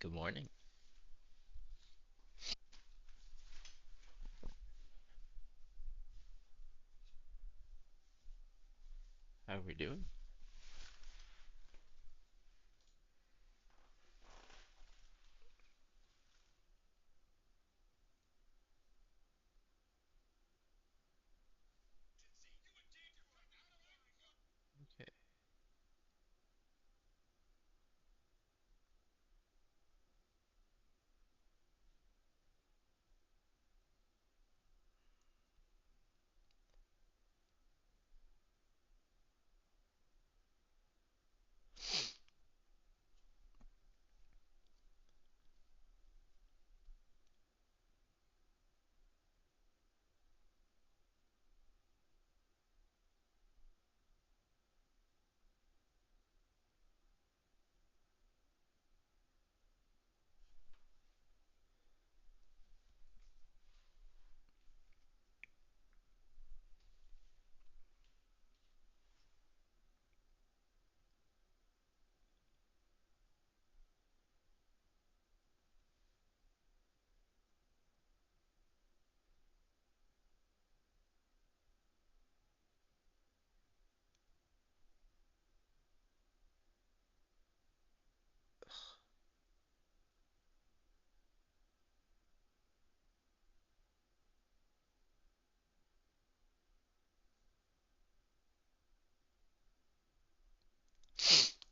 Good morning. How are we doing? Okay.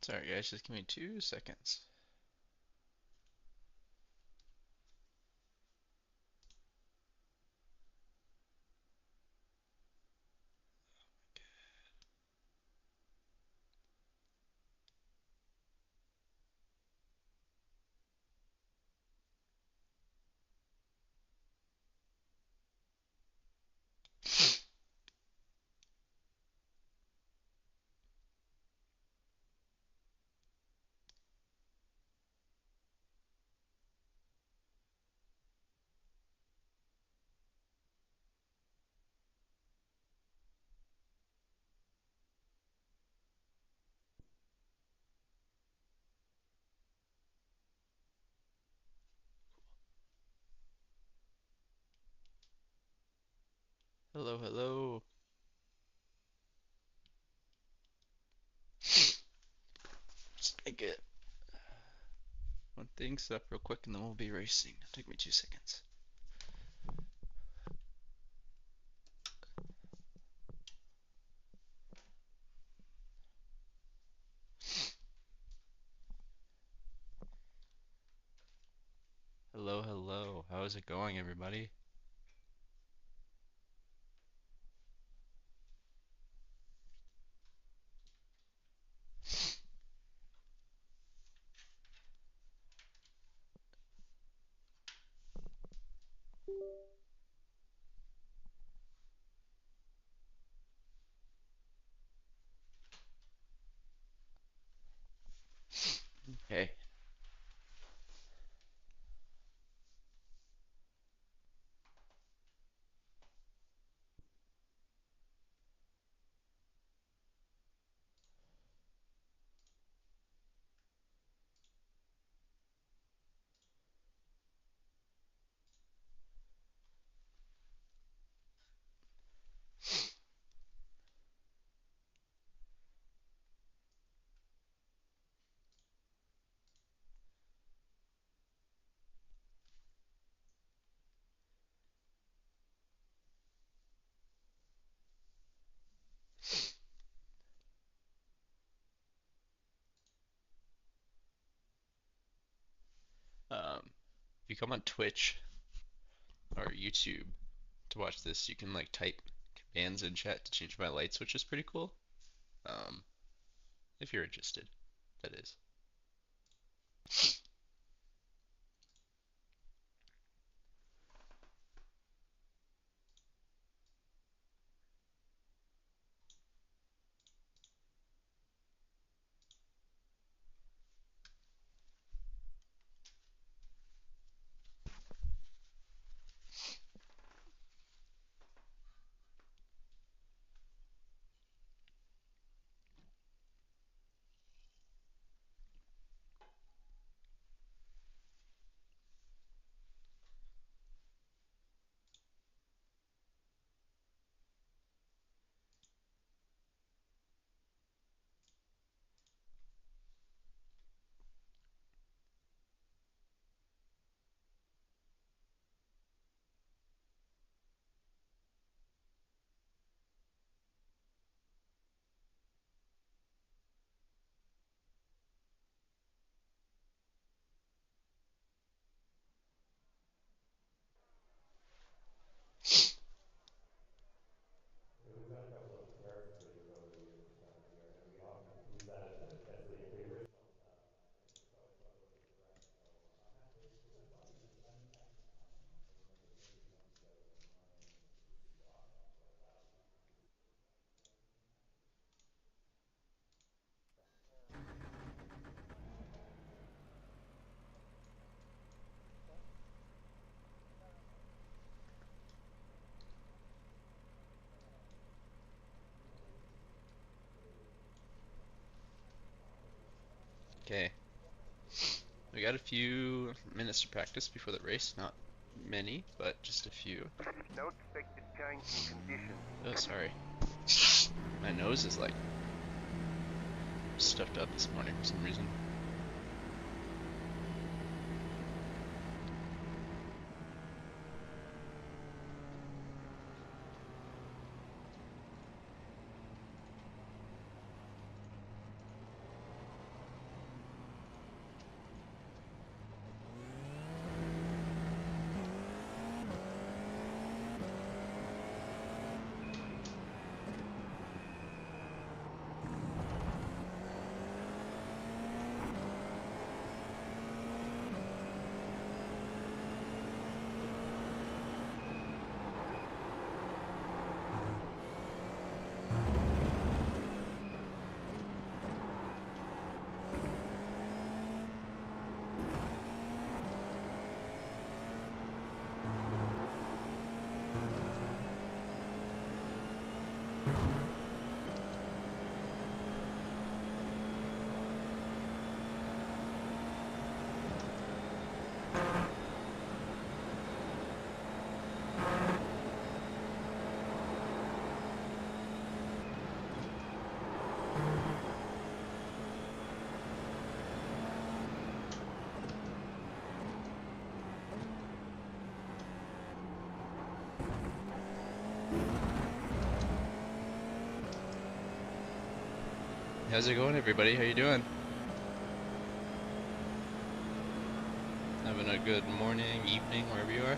Sorry, guys, just give me 2 seconds. Hello, hello. Just make it one thing set up real quick and then we'll be racing. Take me 2 seconds. Hello, hello. How is it going, everybody? Okay. If you come on Twitch or YouTube to watch this, you can like type commands in chat to change my lights, which is pretty cool. Um, if you're interested, that is. Okay, we got a few minutes to practice before the race. Not many, but just a few. No expected change in conditions. Oh, sorry. My nose is like stuffed up this morning for some reason. How's it going, everybody? How you doing? Having a good morning, evening, wherever you are?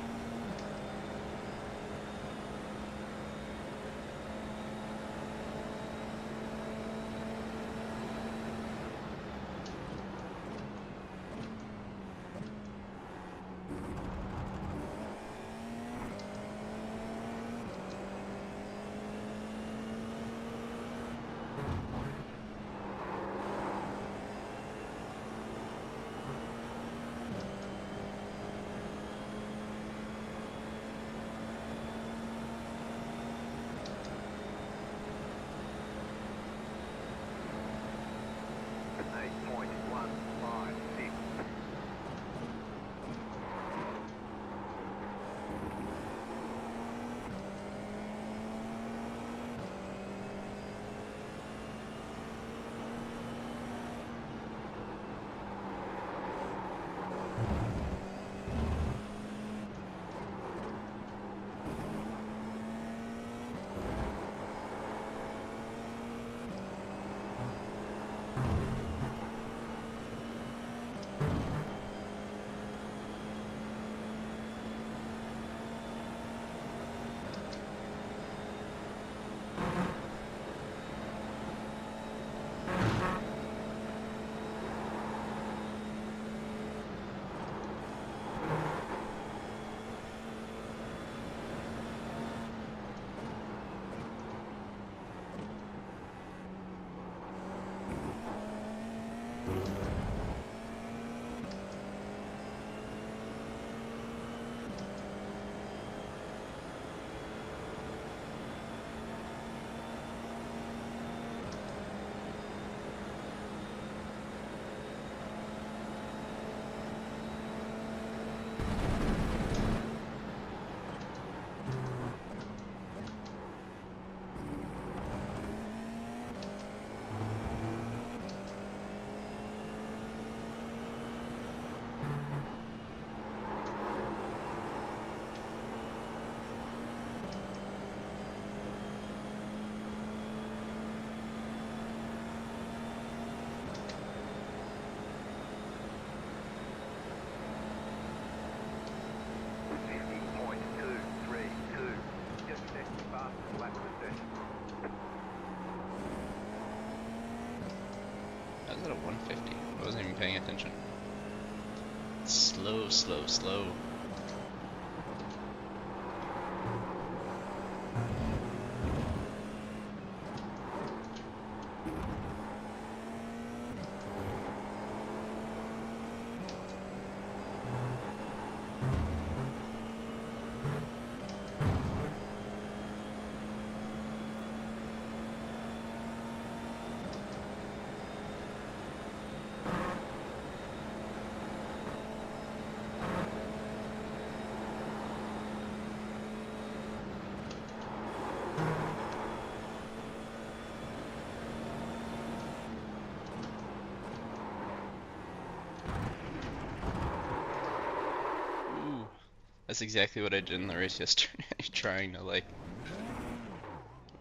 How's it at 150? I wasn't even paying attention. Slow, slow, slow. That's exactly what I did in the race yesterday, trying to like,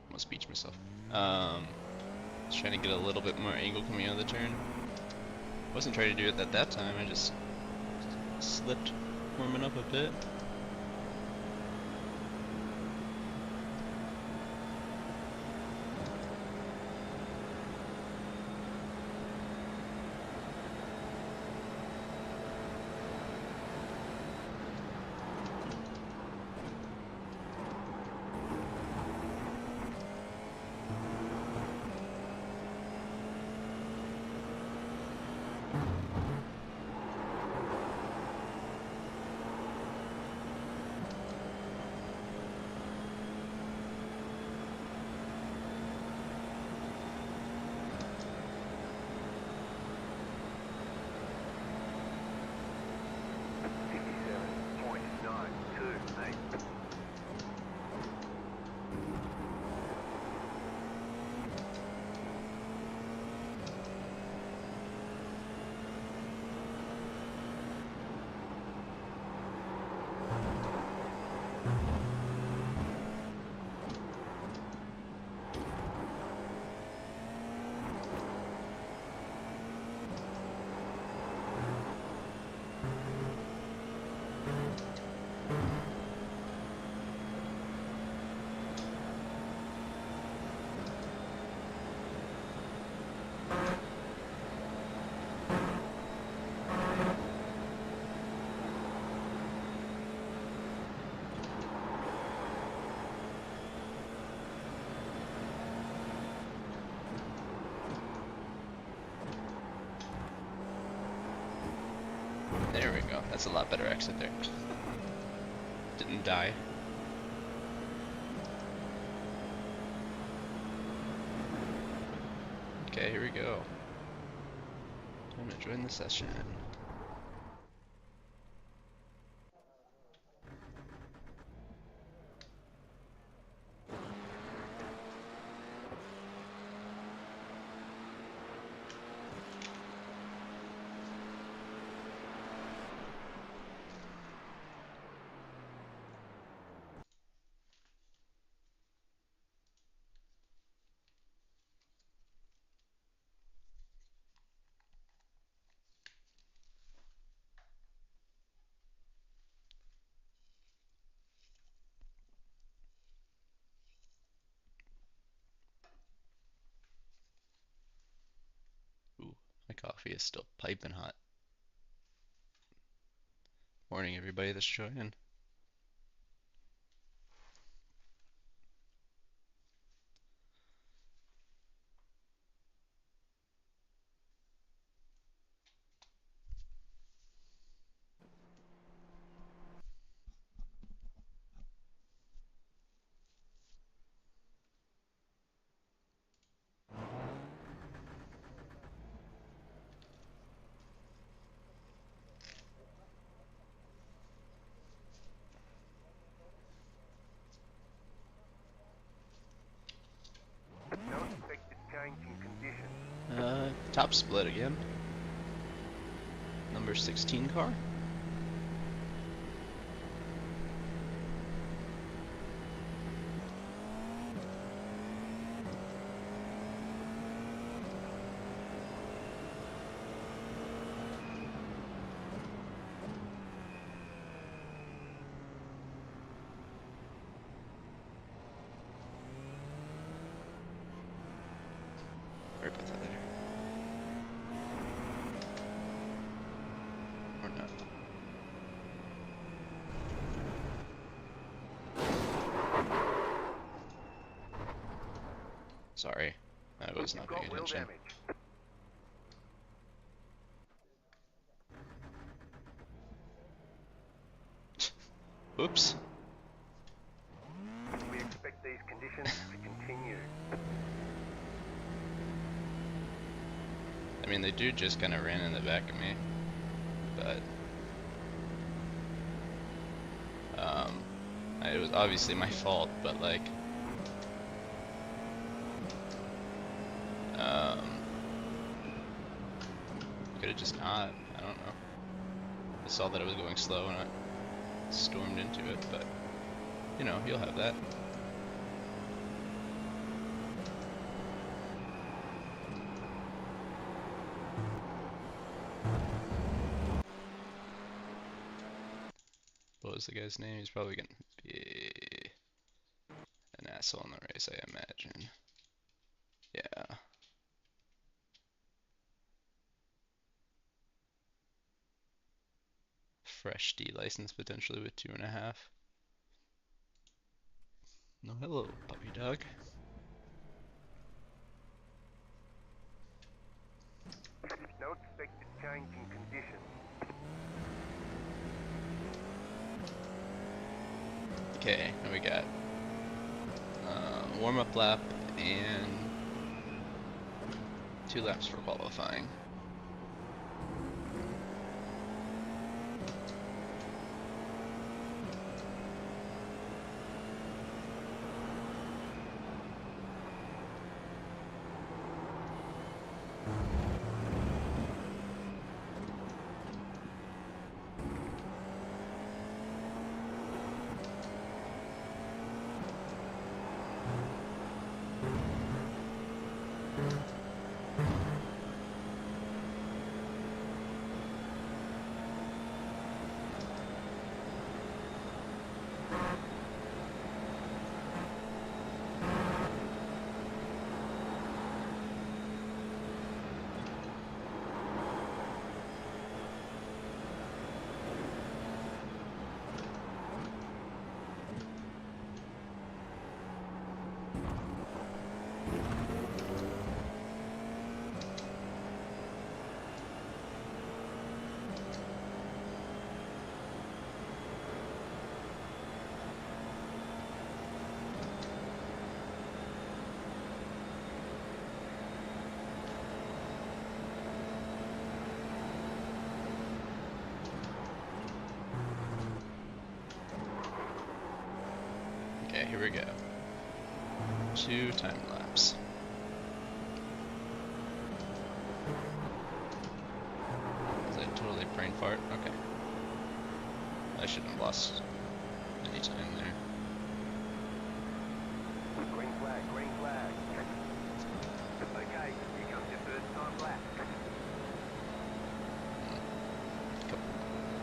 almost beach myself. Just trying to get a little bit more angle coming out of the turn. Wasn't trying to do it at that time, I just slipped warming up a bit. There we go. That's a lot better exit there. Didn't die. Okay, here we go. Time to join the session. Ooh, my coffee is still piping hot. Morning, everybody that's joining. No expected change in conditions. Top split again. Number 16 car. Worry about that later. Or not. Sorry, I was not paying Got wheel attention. damage. Oops. We expect these conditions to continue. I mean, they do just kind of ran in the back of me, but it was obviously my fault. But like, could have just not. I don't know. I saw that I was going slow and stormed into it, but you know, you'll have that. What was the guy's name? He's probably gonna be an asshole in the race, I imagine. Yeah. Fresh D license potentially with 2.5. No, hello, puppy dog. No expected change in conditions. Okay, now we got warm-up lap and 2 laps for qualifying. Okay, here we go. 2 time lapse. Is that totally brain fart? Okay. I shouldn't have lost any time there. Green flag, green flag. Okay, here comes your first time lap.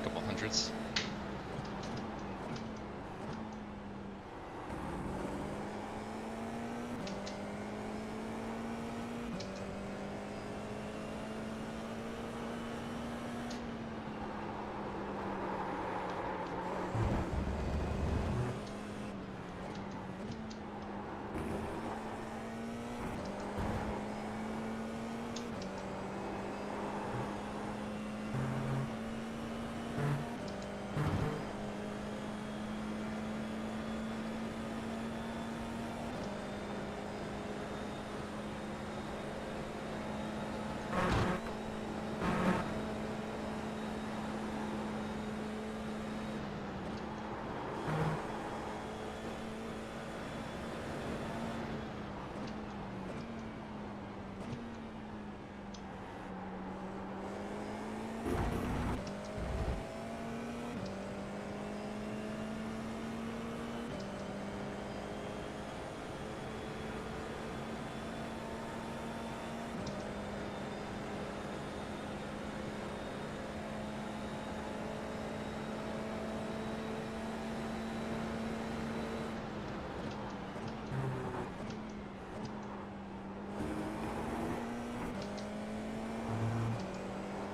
Couple hundreds.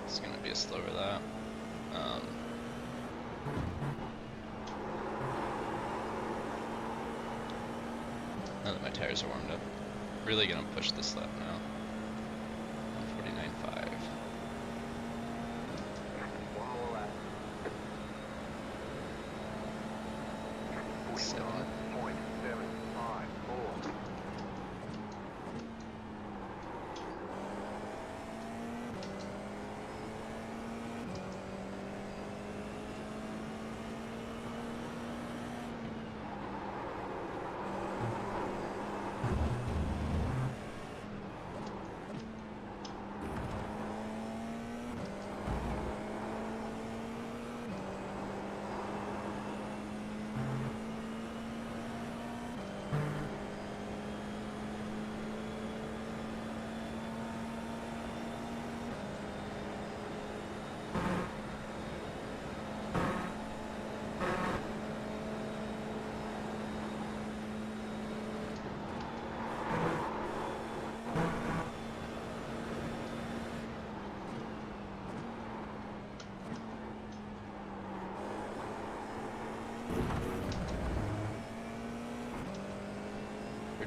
It's gonna be a slower lap. Now that my tires are warmed up, really gonna push this lap now. 149.5. One more lap. 7. 49.754.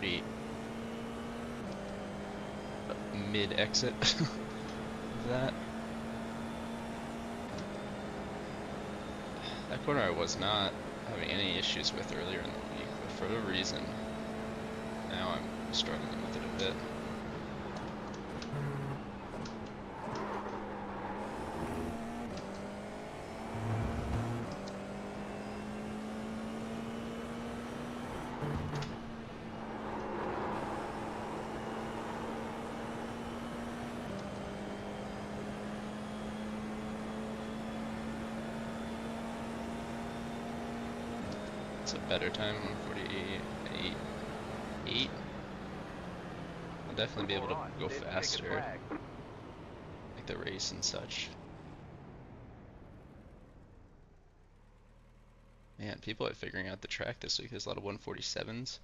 pretty mid-exit of that. That corner I was not having any issues with earlier in the week, but for a reason, now I'm struggling with it a bit. It's a better time, 1:48.8. I'll definitely be able to go faster, like the race and such. Man, people are figuring out the track this week. There's a lot of 147s.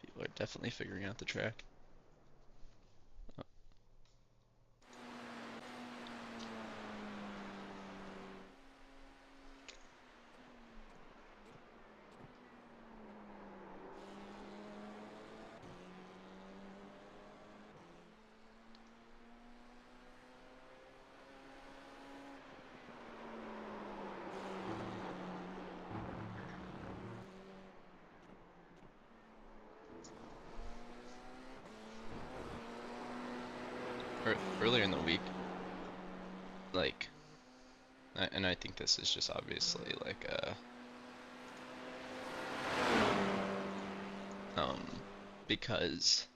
People are definitely figuring out the track. Earlier in the week, like, and I think this is just obviously like because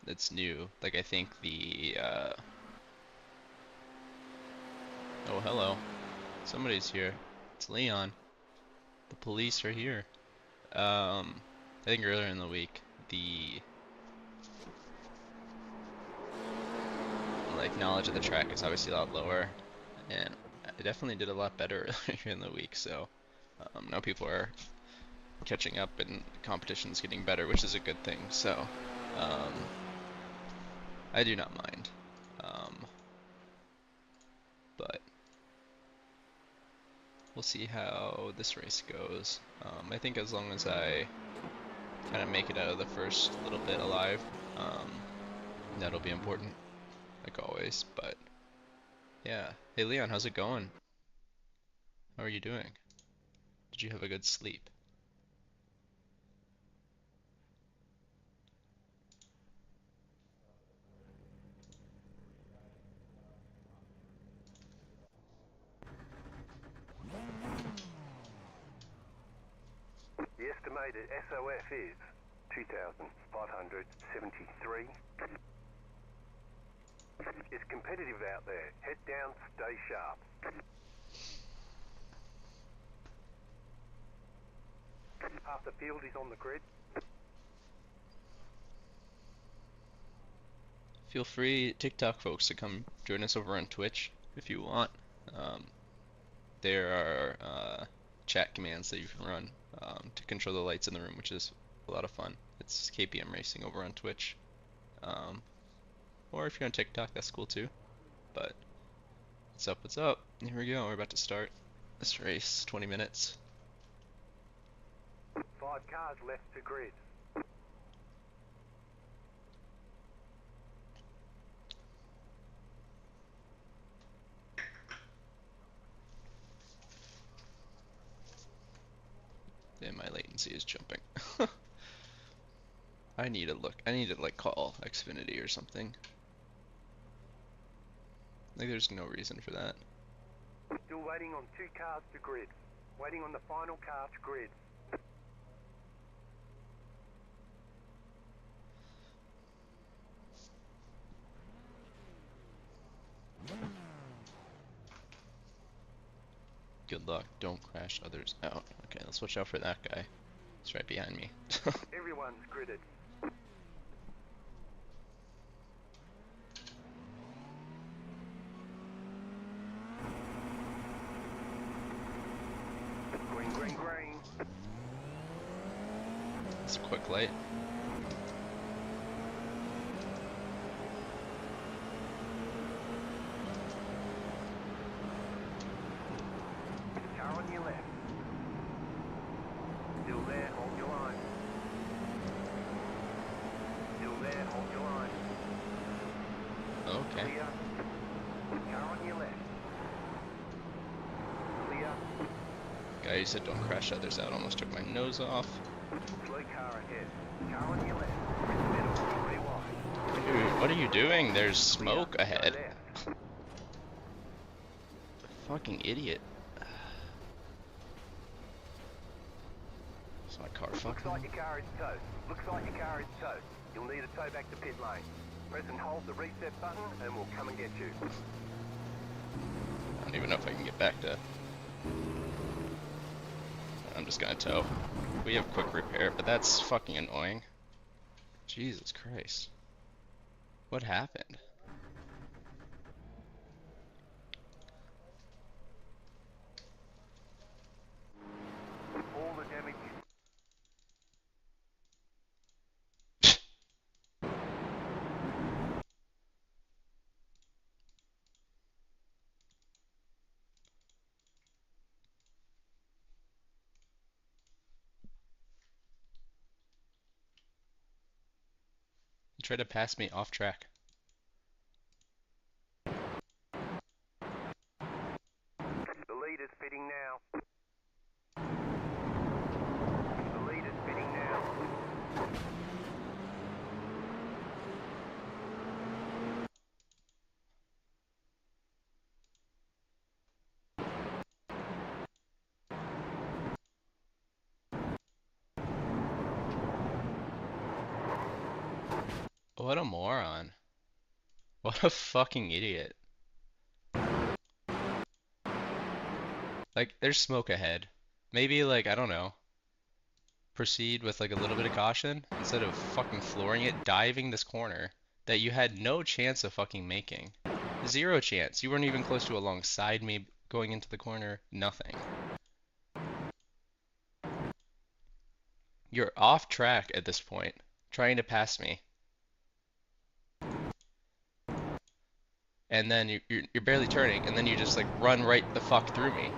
it's new. Like I think the oh hello, somebody's here. It's Leon. The police are here. I think earlier in the week the like knowledge of the track is obviously a lot lower, and I definitely did a lot better earlier in the week. So now people are catching up and competition's getting better, which is a good thing. So I do not mind. But we'll see how this race goes. I think as long as I kind of make it out of the first little bit alive, that'll be important, like always. But yeah. Hey Leon, how's it going? How are you doing? Did you have a good sleep? The estimated SOF is 2,573. It's competitive out there. Head down, stay sharp. Half the field is on the grid. Feel free, TikTok folks, to come join us over on Twitch if you want. There are chat commands that you can run to control the lights in the room, which is a lot of fun. It's KPM Racing over on Twitch. Or if you're on TikTok, that's cool too. But what's up, what's up? Here we go, we're about to start this race, 20 minutes. 5 cars left to grid. And my latency is jumping. I need to like call Xfinity or something. Like there's no reason for that. Still waiting on 2 cars to grid. Waiting on the final car to grid. Good luck, don't crash others out. Okay, let's watch out for that guy. He's right behind me. Everyone's gridded. It's a quick light. Car on your left. Still there, hold your line. Still there, hold your line. Okay. Clear. Car on your left. Clear. Guy who said don't crash others out almost took my nose off. Slow car ahead. Car on your left. Middle, three wide. Dude, what are you doing? There's Clear. smoke Go ahead. left. Fucking idiot. Is my car Looks fucking? like your car is towed. Looks like your car is towed. You'll need a tow back to pit lane. Press and hold the reset button and we'll come and get you. I don't even know if I can get back to. I'm just gonna tow. We have quick repair, but that's fucking annoying. Jesus Christ. What happened? All the damage. You tried to pass me off track. The lead is fitting now. The lead is fitting now. What a moron. What a fucking idiot. Like, there's smoke ahead. Maybe, like, I don't know. Proceed with, like, a little bit of caution instead of fucking flooring it, diving this corner that you had no chance of fucking making. Zero chance. You weren't even close to alongside me going into the corner. Nothing. You're off track at this point, trying to pass me. And then you're barely turning, and then you just, like, run right the fuck through me.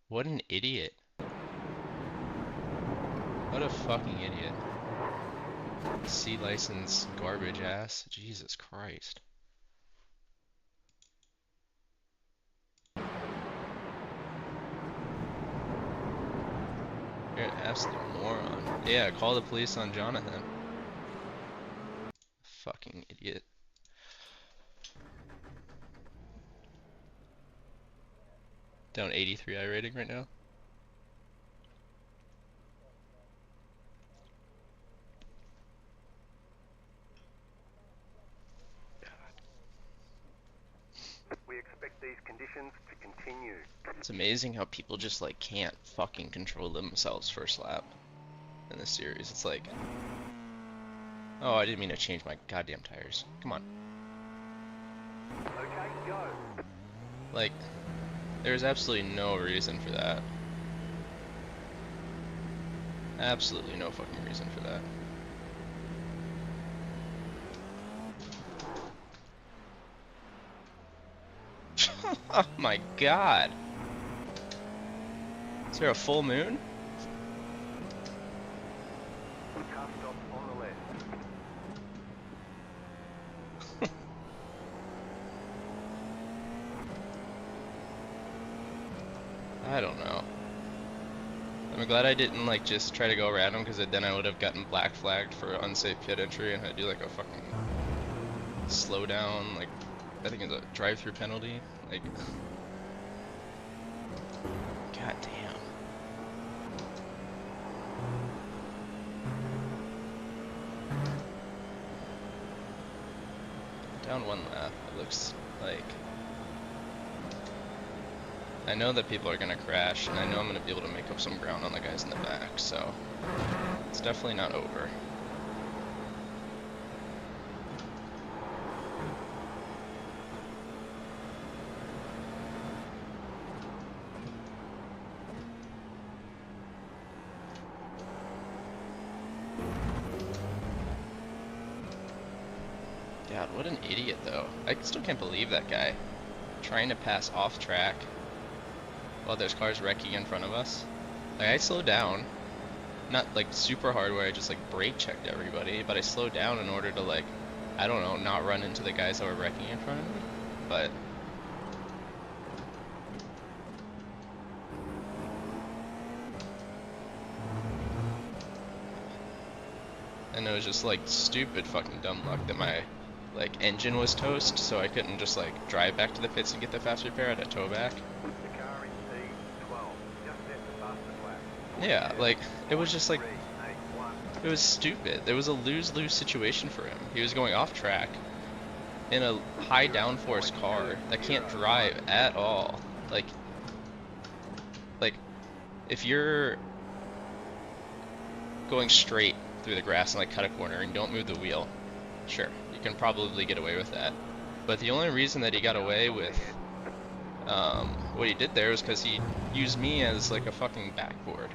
What an idiot. What a fucking idiot. C license garbage ass. Jesus Christ. You're an absolute moron. Yeah, call the police on Jonathan. Fucking idiot. Down 83 I rating right now. We expect these conditions to continue. It's amazing how people just like can't fucking control themselves first lap in this series. It's like, oh, I didn't mean to change my goddamn tires. Come on. Okay, go. Like, there's absolutely no reason for that. Absolutely no fucking reason for that. Oh my god. Is there a full moon? Car stop on the left. I don't know. I'm glad I didn't like just try to go around him because then I would have gotten black flagged for unsafe pit entry and had to do like a fucking slow down, like I think it's a drive-through penalty. Like, god damn. Down one lap. It looks like. I know that people are gonna crash, and I know I'm gonna be able to make up some ground on the guys in the back, so it's definitely not over. God, what an idiot though. I still can't believe that guy. Trying to pass off track while there's cars wrecking in front of us. Like, I slowed down. Not like super hard where I just like brake checked everybody, but I slowed down in order to like, I don't know, not run into the guys that were wrecking in front of me. But and it was just like stupid fucking dumb luck that my like engine was toast, so I couldn't just like drive back to the pits and get the fast repair. I had to tow back. The car in T12, just set the fastest lap. Yeah, like it was just like 381. it was stupid. There was a lose-lose situation for him. He was going off track in a high downforce car that can't drive at all. Like if you're going straight through the grass and like cut a corner and don't move the wheel, sure, you can probably get away with that. But the only reason that he got away with what he did there was because he used me as like a fucking backboard.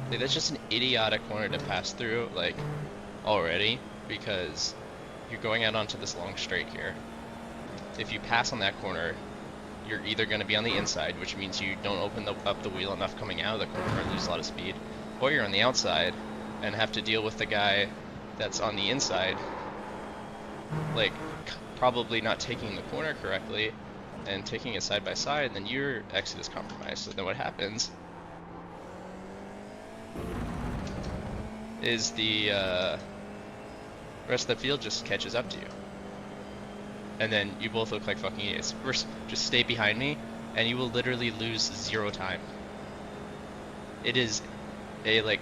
Like, that's just an idiotic corner to pass through, like, already, because you're going out onto this long straight here. If you pass on that corner, you're either going to be on the inside, which means you don't open up the wheel enough coming out of the corner and lose a lot of speed, or you're on the outside and have to deal with the guy that's on the inside, like, probably not taking the corner correctly and taking it side by side, then your exit is compromised. So then what happens is the rest of the field just catches up to you. And then you both look like fucking idiots. First, just stay behind me, and you will literally lose 0 time. It is a, like,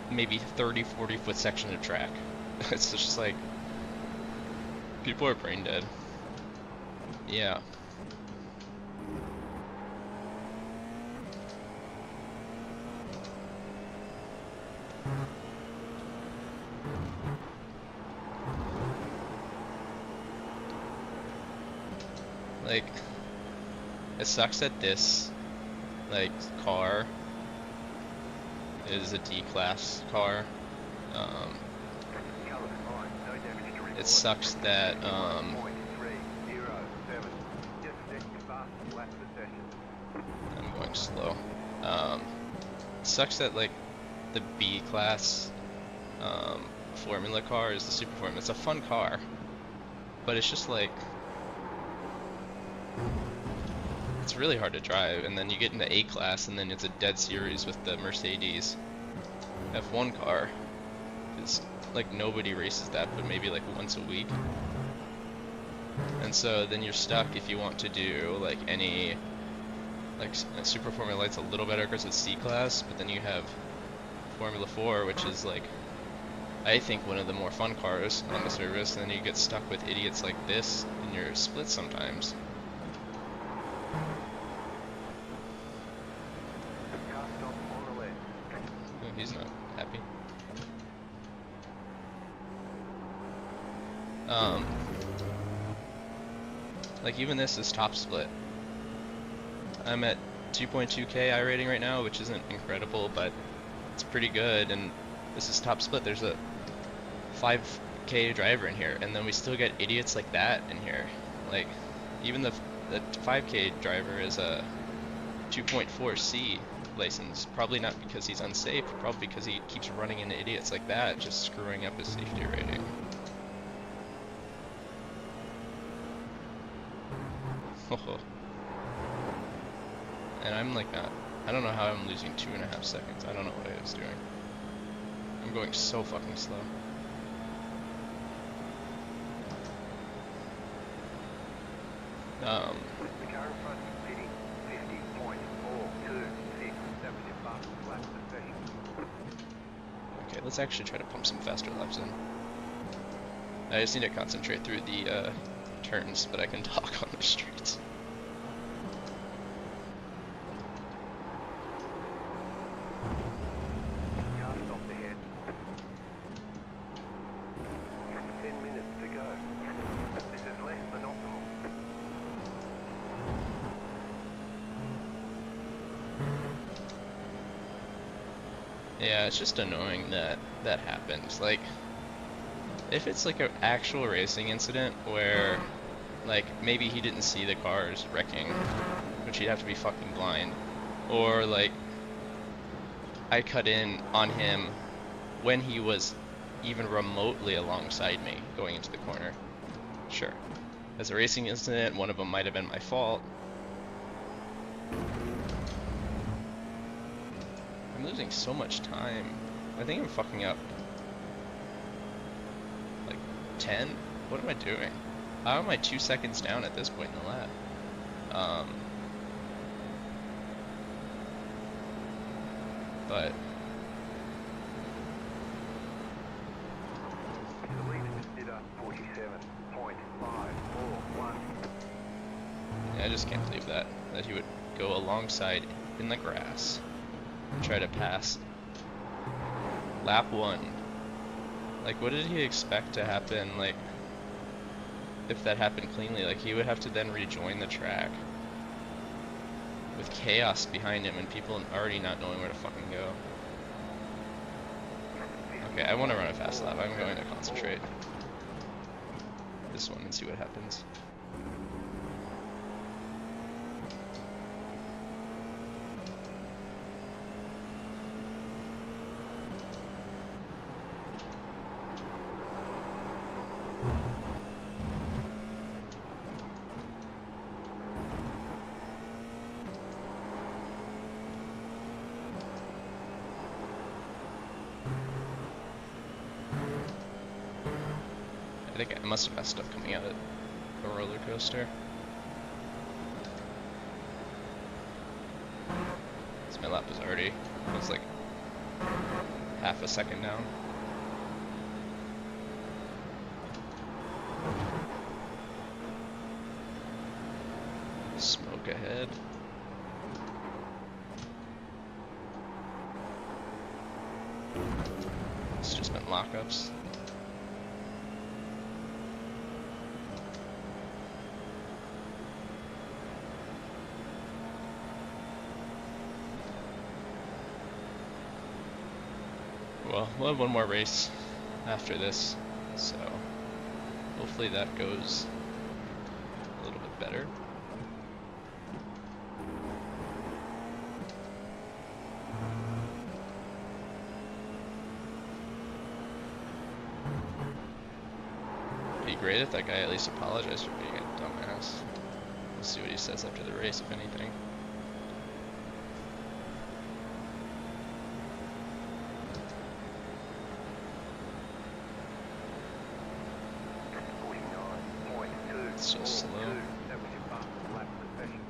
maybe 30-40 foot section of track. It's just like, people are brain dead. Yeah. Like, it sucks that this, like, car is a D-class car. It sucks that, I'm going slow. It sucks that, like, the B-class, Formula car is the Super Formula. It's a fun car, but it's just like, it's really hard to drive, and then you get into A-class, and then it's a dead series with the Mercedes F1 car. It's like nobody races that, but maybe like once a week. And so then you're stuck if you want to do like any, like Super Formula Light's a little better because it's C-class, but then you have Formula 4, which is like, I think one of the more fun cars on the service, and then you get stuck with idiots like this in your splits sometimes. He's not happy. Like even this is top split. I'm at 2.2k I rating right now, which isn't incredible, but it's pretty good. And this is top split. There's a 5k driver in here, and then we still get idiots like that in here. Like even the 5k driver is a 2.4c license. Probably not because he's unsafe, probably because he keeps running into idiots like that, just screwing up his safety rating. And I'm like not, I don't know how I'm losing 2.5 seconds. I don't know what I was doing. I'm going so fucking slow. The car in front is pitting 50.426. That was your fastest lap of the session. Okay, let's actually try to pump some faster laps in. I just need to concentrate through the turns, but I can talk on the streets. Car stopped ahead. 10 minutes to go. This is less than optimal. Yeah, it's just annoying that that happens. Like, if it's like an actual racing incident where, like, maybe he didn't see the cars wrecking, which he'd have to be fucking blind, or like, I cut in on him when he was even remotely alongside me going into the corner. Sure. As a racing incident, one of them might have been my fault. I'm losing so much time. I think I'm fucking up. Like 10? What am I doing? How am I 2 seconds down at this point in the lap? But The lead is did 47.541. yeah, I just can't believe that he would go alongside in the grass and try to pass lap 1. Like, what did he expect to happen? Like, if that happened cleanly, like, he would have to then rejoin the track with chaos behind him and people already not knowing where to fucking go. Okay, I want to run a fast lap. I'm going to concentrate this one and see what happens. I think I must have messed up coming out of a roller coaster. So my lap was already, it was like half a second down. Smoke ahead. It's just been lockups. Well, we'll have one more race after this, so hopefully that goes a little bit better. It'd be great if that guy at least apologized for being a dumbass. We'll see what he says after the race, if anything. It's just slow. That was your fastest lap of the session.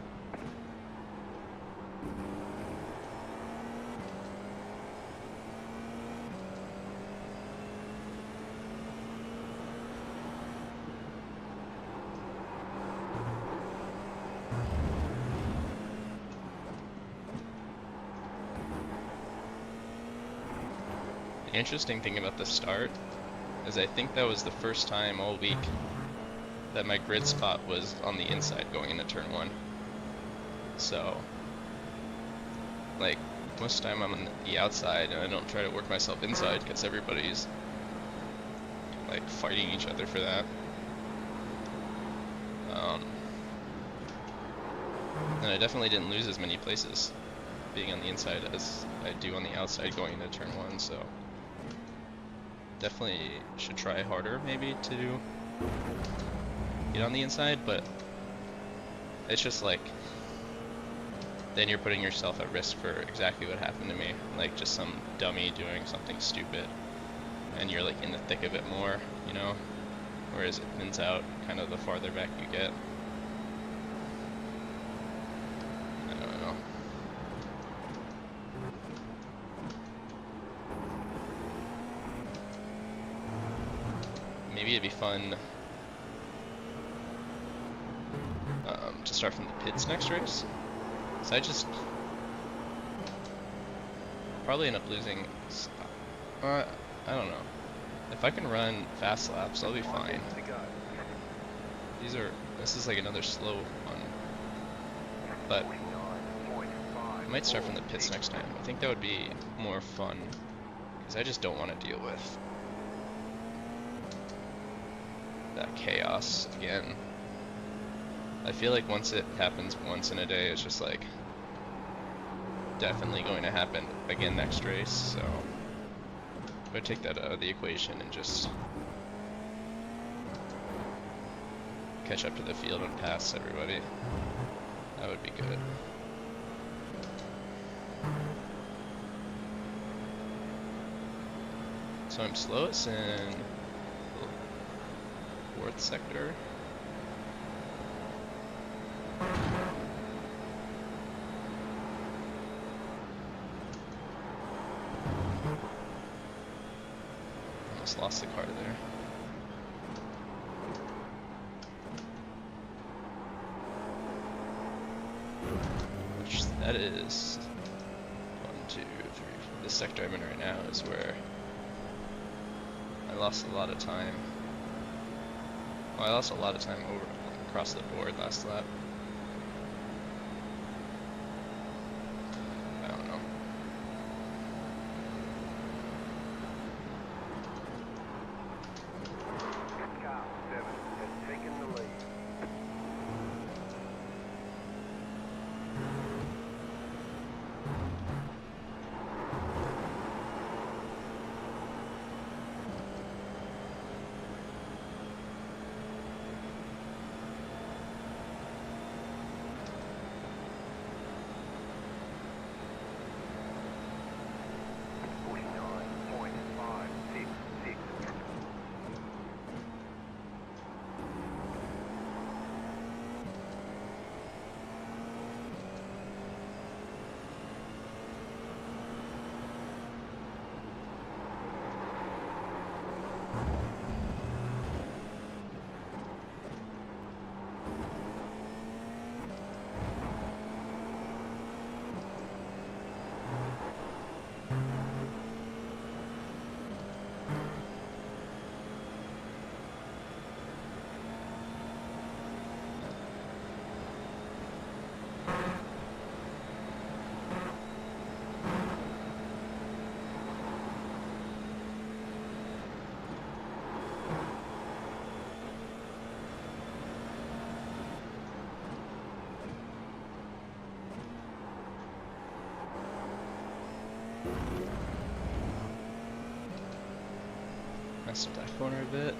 The interesting thing about the start is I think that was the first time all week that my grid spot was on the inside going into turn 1. So, like, most of the time I'm on the outside and I don't try to work myself inside because everybody's like fighting each other for that. And I definitely didn't lose as many places being on the inside as I do on the outside going into turn 1, so definitely should try harder maybe to get on the inside, but it's just like then you're putting yourself at risk for exactly what happened to me, like just some dummy doing something stupid and you're like in the thick of it more, you know, whereas it thins out kind of the farther back you get. I don't know. Maybe it'd be fun to start from the pits next race. So I just probably end up losing. I don't know. If I can run fast laps, I'll be fine. This is like another slow one. But I might start from the pits next time. I think that would be more fun, because I just don't want to deal with that chaos again. I feel like once it happens once in a day, it's just like definitely going to happen again next race, so I'm going to take that out of the equation and just catch up to the field and pass everybody. That would be good. So I'm slowest in the 4th sector. Almost lost the car there. Which that is 1, 2, 3, 4. This sector I'm in right now is where I lost a lot of time. Well, I lost a lot of time over across the board last lap. I don't know. Car 7 has taken the lead. Messed up that corner a bit.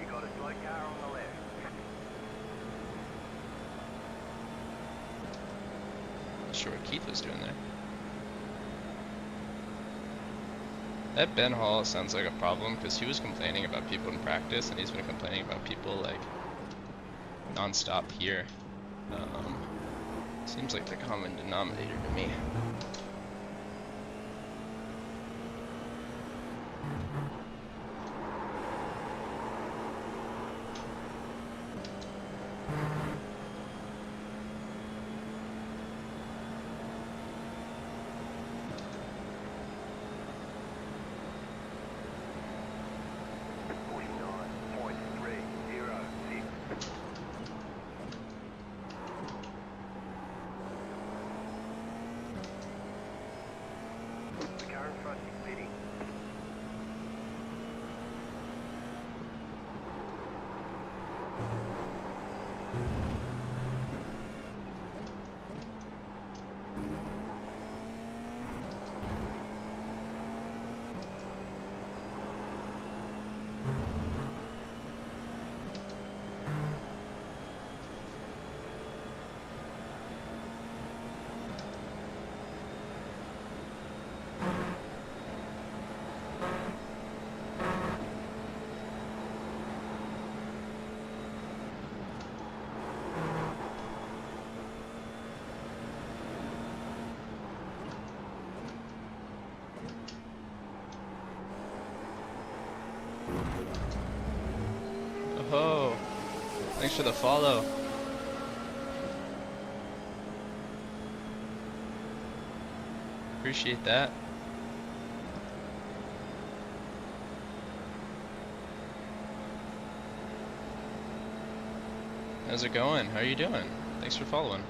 You got a slow car on the left. Not sure what Keith was doing there. That Ben Hall sounds like a problem because he was complaining about people in practice, and he's been complaining about people like non-stop here. Seems like the common denominator to me. Oh, thanks for the follow. Appreciate that. How's it going? How are you doing? Thanks for following.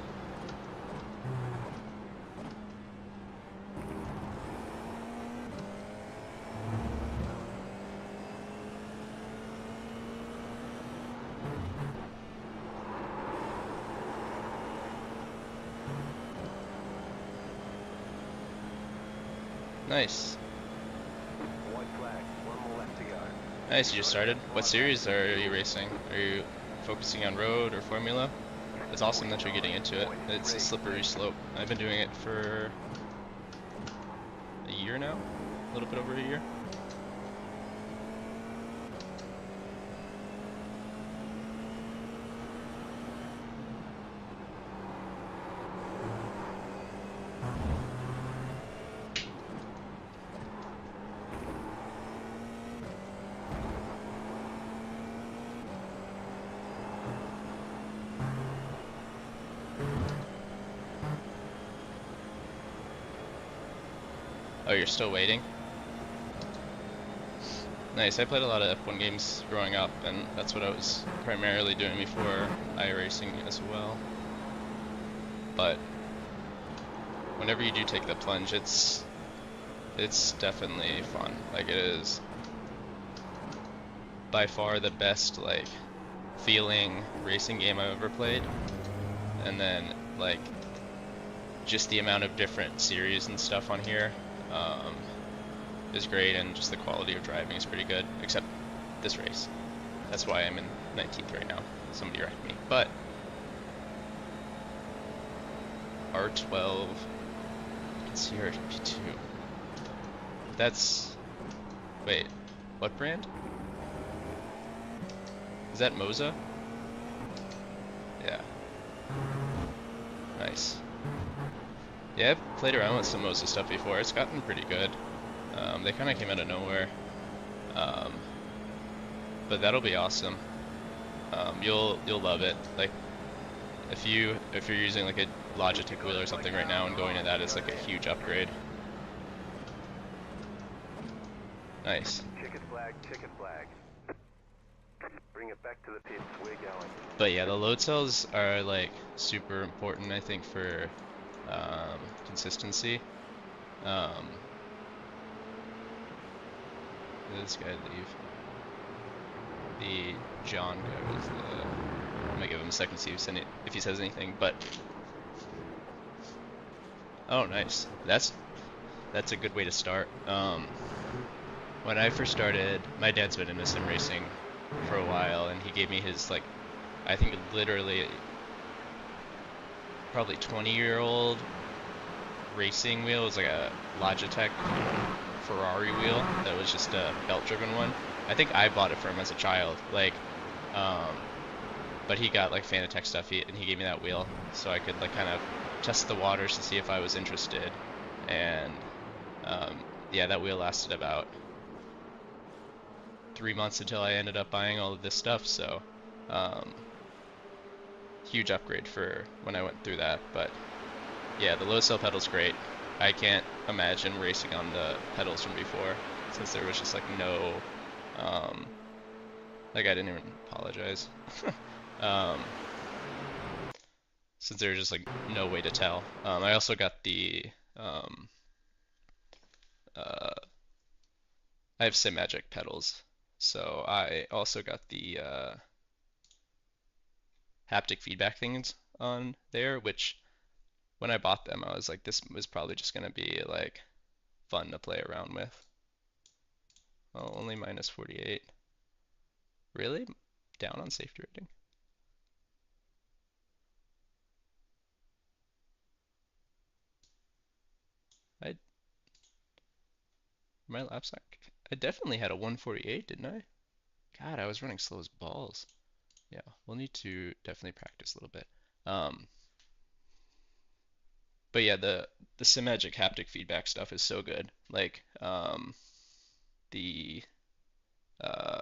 Nice. White flag. One more lap to go. Nice, you just Road started. left What 5 laps. series are you racing? Are you focusing on road or formula? It's awesome that you're getting into it. It's a slippery 49.38. slope. I've been doing it for a year now, a little bit over a year. Oh, you're still waiting? Nice. I played a lot of F1 games growing up, and that's what I was primarily doing before iRacing as well. But whenever you do take the plunge, it's definitely fun. Like, it is by far the best like feeling racing game I've ever played. And then like just the amount of different series and stuff on here um, is great, and just the quality of driving is pretty good, except this race. That's why I'm in 19th right now. Somebody wrecked me. But R12 and CRP2. That's... Wait, what brand? Is that Moza? Yeah. Nice. Yeah, I've played around with some Moza stuff before. It's gotten pretty good. They kind of came out of nowhere. Um, but that'll be awesome. You'll love it. Like if you're using like a Logitech wheel or something right now and going to that is like a huge upgrade. Nice. Checkered flag, checkered flag. Bring it back to the pits. We're going. But yeah, the load cells are like super important, I think, for consistency. Um, did this guy leave? The John guy was the. I'm gonna give him a second to see if he says anything. But oh, nice. That's a good way to start. When I first started, my dad's been into sim racing for a while, and he gave me his like, I think literally probably 20-year-old racing wheel. It was like a Logitech Ferrari wheel that was just a belt-driven one. I think I bought it for him as a child, like, um, but he got like Fanatec stuff, and he gave me that wheel so I could like kind of test the waters to see if I was interested. And yeah, that wheel lasted about 3 months until I ended up buying all of this stuff. So um, huge upgrade for when I went through that. But yeah, the low cell pedal's great. I can't imagine racing on the pedals from before, since there was just like no, like I didn't even apologize. um, since there's just like no way to tell. I also got the, uh, I have Simagic pedals, so I also got the haptic feedback things on there, which when I bought them, I was like, this was probably just gonna be like fun to play around with. Oh, only minus 48. Really? Down on safety rating? I my laps I definitely had a 148, didn't I? God, I was running slow as balls. Yeah, we'll need to definitely practice a little bit. Um, but yeah, the Simagic haptic feedback stuff is so good. Like the uh,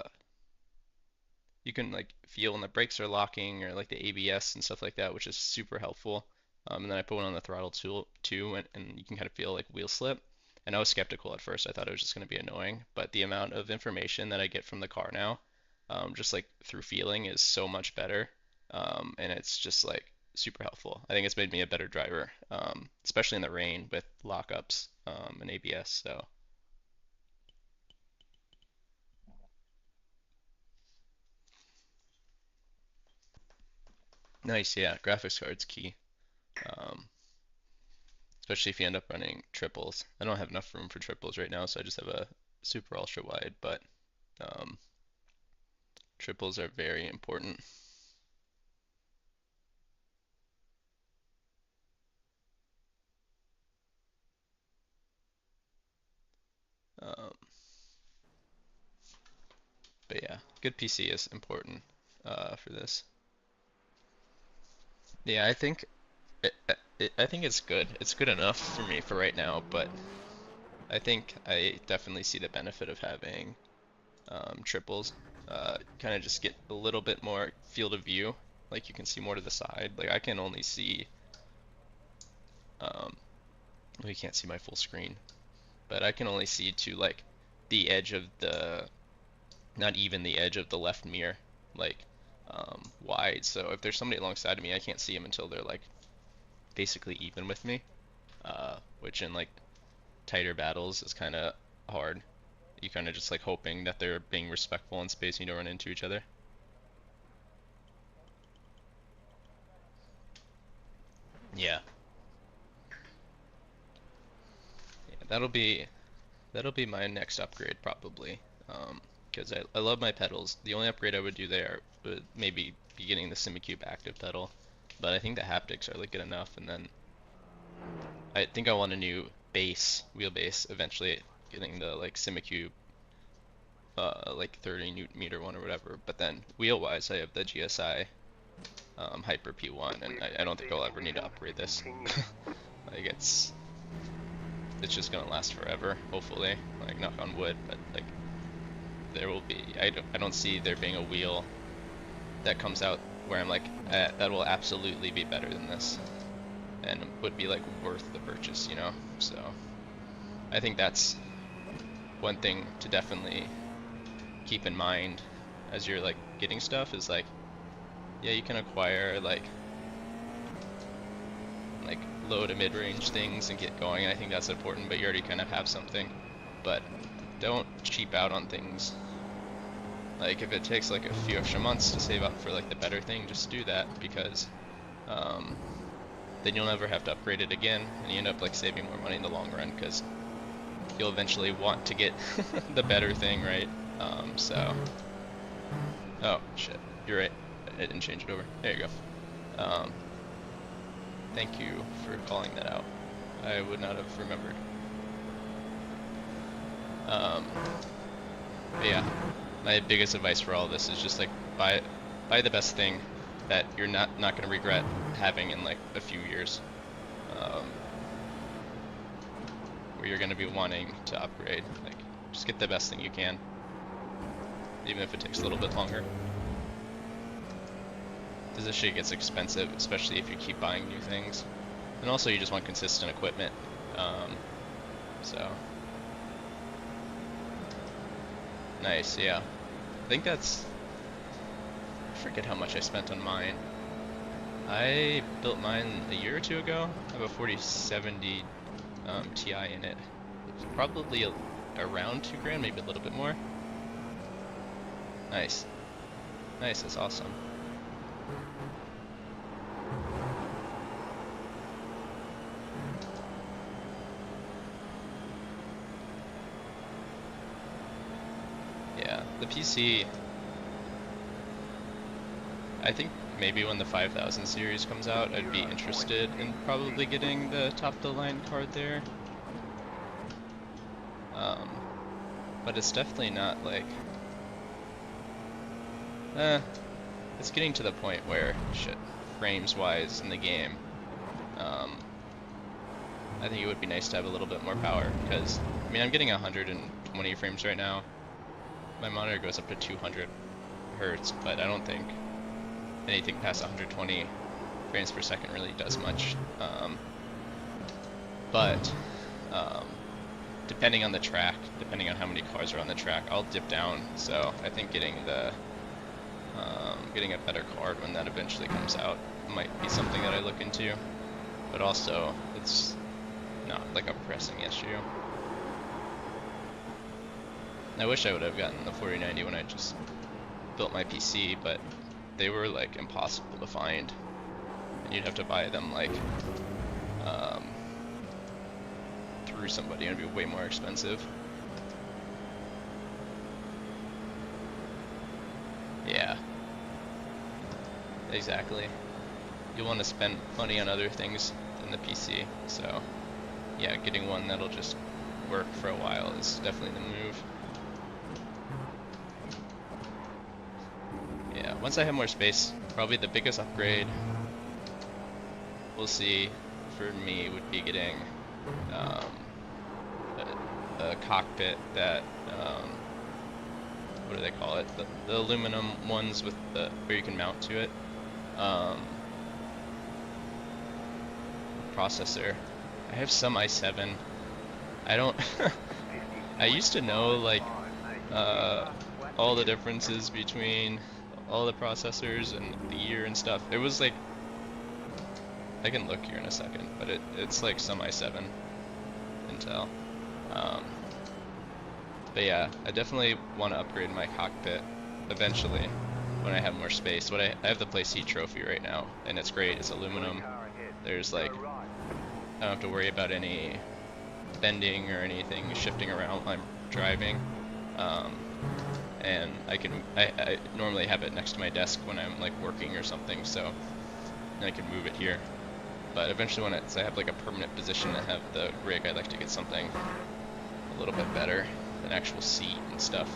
you can like feel when the brakes are locking or like the ABS and stuff like that, which is super helpful. And then I put one on the throttle too, and you can kind of feel like wheel slip. And I was skeptical at first. I thought it was just going to be annoying, but the amount of information that I get from the car now, just like through feeling, is so much better. And it's just like super helpful. I think it's made me a better driver, especially in the rain with lockups and ABS. So nice, yeah. Graphics card's key. Um, especially if you end up running triples. I don't have enough room for triples right now, so I just have a super ultra wide, but um, triples are very important. Um, but yeah, good PC is important for this. Yeah, I think it's good. It's good enough for me for right now, but I think I definitely see the benefit of having triples. Kind of just get a little bit more field of view. Like you can see more to the side. Like I can only see, um, well, you can't see my full screen, but I can only see to like the edge of the, not even the edge of the left mirror, like wide. So if there's somebody alongside of me, I can't see them until they're like basically even with me, which in like tighter battles is kind of hard. You kind of just like hoping that they're being respectful in space and you don't run into each other. Yeah, yeah, that'll be my next upgrade probably. Because I love my pedals. The only upgrade I would do there would maybe be getting the Simucube active pedal, but I think the haptics are like good enough. And then I think I want a new base, wheelbase eventually, getting the like Simucube like 30 Newton meter one or whatever. But then wheel wise, I have the GSI Hyper P1, and I don't think I'll ever need to upgrade this. Like it's just gonna last forever, hopefully. Like knock on wood, but like there will be. I don't see there being a wheel that comes out where I'm like that will absolutely be better than this, and would be like worth the purchase, you know. So I think that's one thing to definitely keep in mind as you're like getting stuff is like, yeah, you can acquire like low to mid-range things and get going, and I think that's important, but you already kind of have something. But don't cheap out on things. Like if it takes like a few extra months to save up for like the better thing, just do that, because then you'll never have to upgrade it again, and you end up like saving more money in the long run, because you'll eventually want to get the better thing, right? Oh shit, you're right, I didn't change it over. There you go. Thank you for calling that out. I would not have remembered. But yeah, my biggest advice for all this is just like buy the best thing that you're not gonna regret having in like a few years, where you're gonna be wanting to upgrade. Like just get the best thing you can, even if it takes a little bit longer. Because this shit gets expensive, especially if you keep buying new things. And also you just want consistent equipment. So nice, yeah. I think that's, I forget how much I spent on mine. I built mine a year or two ago. I have a 4070 Ti in it. It's probably around 2 grand, maybe a little bit more. Nice. Nice, that's awesome. Yeah, the PC, I think maybe when the 5000 series comes out, I'd be interested in probably getting the top of the line card there. But it's definitely not like, it's getting to the point where, shit, frames wise in the game, I think it would be nice to have a little bit more power, because, I mean, I'm getting 120 frames right now. My monitor goes up to 200 hertz, but I don't think anything past 120 frames per second really does much. But depending on the track, depending on how many cars are on the track, I'll dip down. So I think getting the getting a better card when that eventually comes out might be something that I look into. But also, it's not like a pressing issue. I wish I would have gotten the 4090 when I just built my PC, but they were like impossible to find. And you'd have to buy them like through somebody, and it'd be way more expensive. Yeah, exactly. You'll want to spend money on other things than the PC, so yeah, getting one that'll just work for a while is definitely the move. Yeah, once I have more space, probably the biggest upgrade we'll see for me would be getting a cockpit that, what do they call it? The aluminum ones with the where you can mount to it. Processor. I have some i7. I don't. I used to know like all the differences between all the processors and the year and stuff. It was like, I can look here in a second, but it's like some i7 Intel. But yeah, I definitely want to upgrade my cockpit eventually when I have more space. I have the Place Heat Trophy right now, and it's great. It's aluminum. There's like, I don't have to worry about any bending or anything shifting around while I'm driving. And I normally have it next to my desk when I'm like working or something, so I can move it here. But eventually when I have like a permanent position to have the rig, I'd like to get something a little bit better, an actual seat and stuff.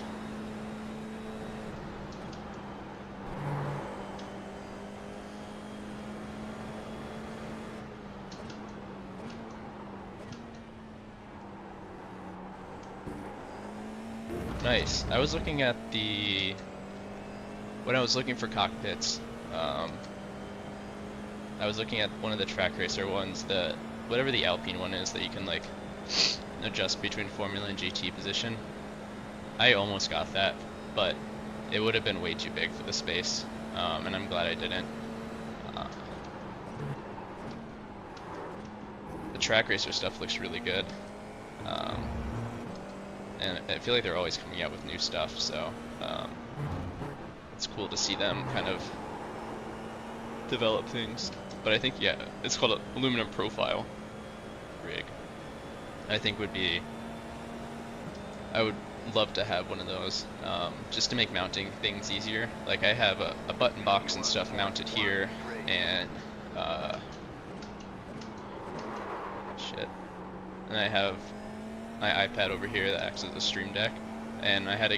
Nice. I was looking at when I was looking for cockpits, I was looking at one of the track racer ones, whatever the Alpine one is that you can like adjust between Formula and GT position. I almost got that, but it would have been way too big for the space, and I'm glad I didn't. The track racer stuff looks really good. And I feel like they're always coming out with new stuff, so it's cool to see them kind of develop things. But I think, yeah, it's called an aluminum profile rig. I think I would love to have one of those, just to make mounting things easier. Like I have a button box and stuff mounted here, and and I have my iPad over here that acts as a stream deck, and you have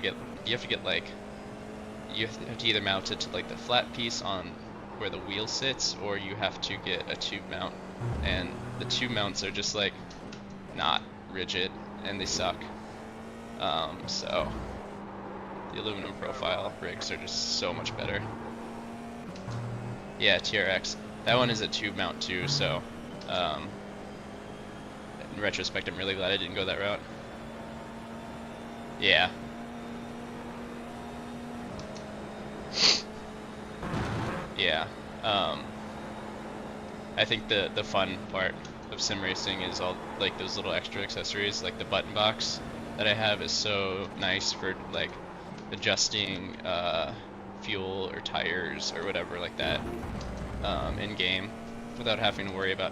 to either mount it to like the flat piece on where the wheel sits, or you have to get a tube mount, and the tube mounts are just like not rigid and they suck. So the aluminum profile rigs are just so much better. Yeah, TRX. That one is a tube mount too, so in retrospect, I'm really glad I didn't go that route. Yeah. Yeah. I think the fun part of sim racing is all like those little extra accessories, like the button box that I have is so nice for like adjusting fuel or tires or whatever like that in game without having to worry about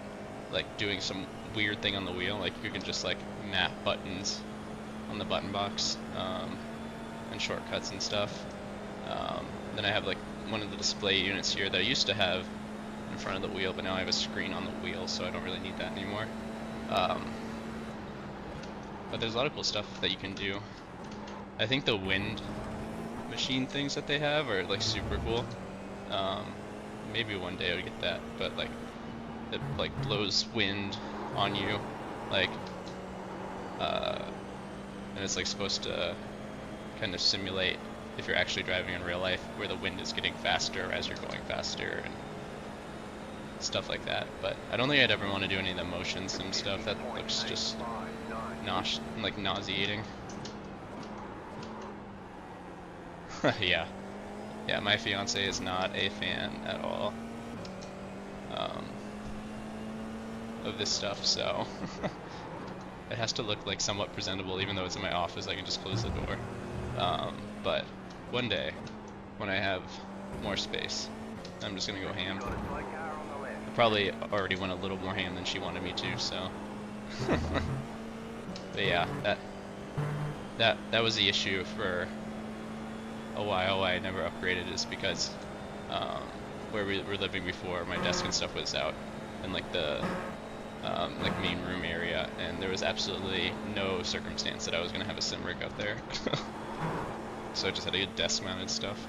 like doing some weird thing on the wheel. Like you can just like map buttons on the button box and shortcuts and stuff. Then I have like one of the display units here that I used to have in front of the wheel, but now I have a screen on the wheel, so I don't really need that anymore. But there's a lot of cool stuff that you can do. I think the wind machine things that they have are like super cool. Maybe one day I'll get that, but like it like blows wind on you, like and it's like supposed to kind of simulate if you're actually driving in real life, where the wind is getting faster as you're going faster and stuff like that. But I don't think I'd ever want to do any of the motions and stuff. That looks just nauseating. Yeah, my fiance is not a fan at all of this stuff, so it has to look like somewhat presentable. Even though it's in my office, I can just close the door. But one day, when I have more space, I'm just gonna go ham. I probably already went a little more ham than she wanted me to, so But yeah, that was the issue for a while. Why I never upgraded is because where we were living before, my desk and stuff was out in like the like main room area, and there was absolutely no circumstance that I was gonna have a sim rig out there. So I just had to get desk mounted stuff.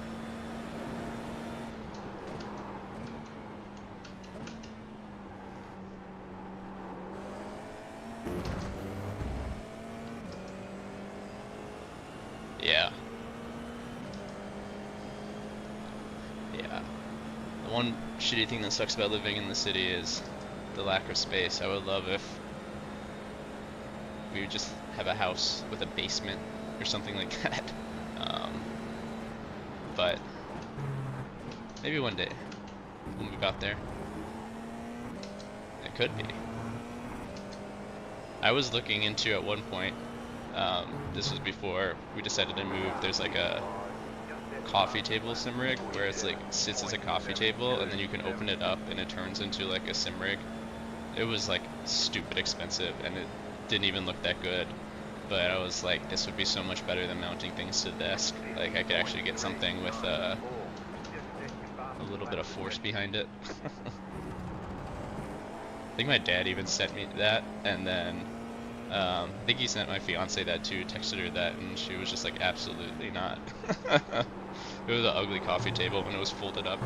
Yeah. Yeah. The one shitty thing that sucks about living in the city is the lack of space. I would love if we would just have a house with a basement or something like that. But maybe one day we'll move out there. It could be. I was looking into at one point, this was before we decided to move, there's like a coffee table sim rig where it's like sits as a coffee table and then you can open it up and it turns into like a sim rig. It was like stupid expensive and it didn't even look that good, but I was like, this would be so much better than mounting things to the desk. Like I could actually get something with a little bit of force behind it. I think my dad even sent me that, and then I think he sent my fiance that too, texted her that, and she was just like, absolutely not. It was an ugly coffee table when it was folded up.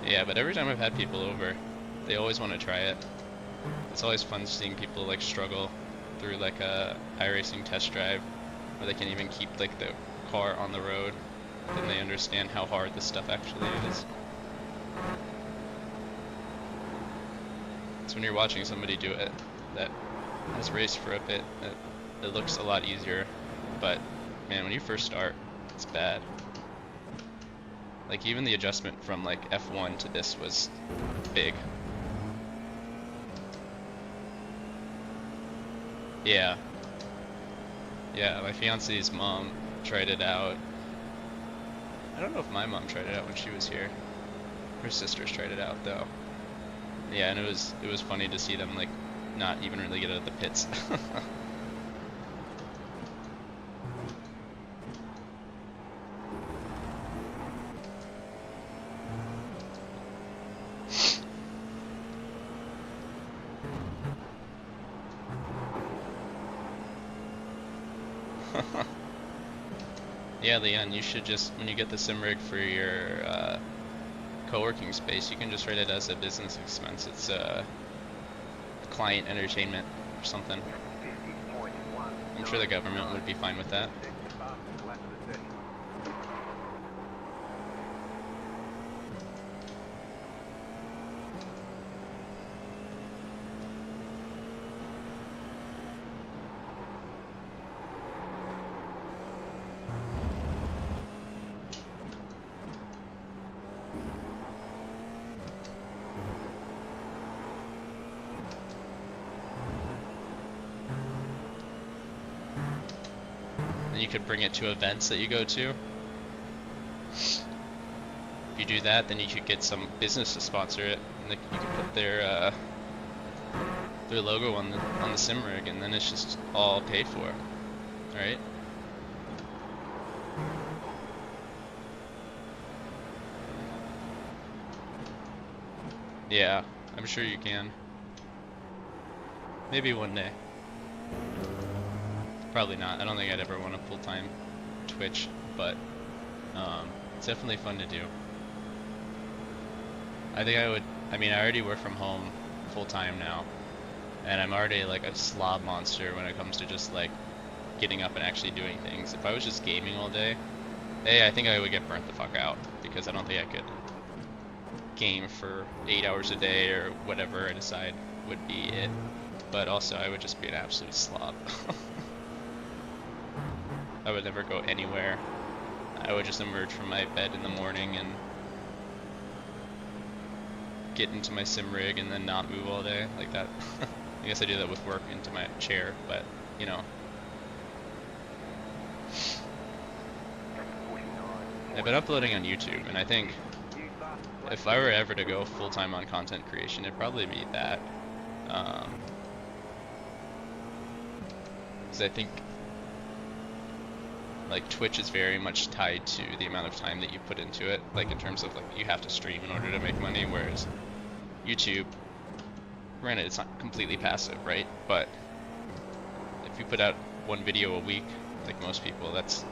Yeah, but every time I've had people over, they always want to try it. It's always fun seeing people like struggle through like a iRacing test drive where they can't even keep like the car on the road. Then they understand how hard this stuff actually is. It's when you're watching somebody do it that has raced for a bit, it looks a lot easier. But man, when you first start, it's bad. Like even the adjustment from like F1 to this was big. Yeah. Yeah, my fiance's mom tried it out. I don't know if my mom tried it out when she was here. Her sisters tried it out though. Yeah, and it was funny to see them like not even really get out of the pits. Yeah, Leon, you should just, when you get the sim rig for your co-working space, you can just write it as a business expense. It's client entertainment or something. I'm sure the government would be fine with that. And you could bring it to events that you go to. If you do that, then you could get some business to sponsor it, and you could put their logo on the sim rig, and then it's just all paid for, right? Yeah, I'm sure you can. Maybe one day. Probably not. I don't think I'd ever want a full-time Twitch, but it's definitely fun to do. I think I would, I mean, I already work from home full-time now, and I'm already like a slob monster when it comes to just like getting up and actually doing things. If I was just gaming all day, I think I would get burnt the fuck out, because I don't think I could game for 8 hours a day or whatever I decide would be it. But also I would just be an absolute slob. I would never go anywhere. I would just emerge from my bed in the morning and get into my sim rig and then not move all day like that. I guess I do that with work into my chair, but you know. I've been uploading on YouTube, and I think if I were ever to go full-time on content creation, it'd probably be that. Because I think like Twitch is very much tied to the amount of time that you put into it, like in terms of like you have to stream in order to make money, whereas YouTube, granted it's not completely passive, right? But if you put out one video a week, like most people, that's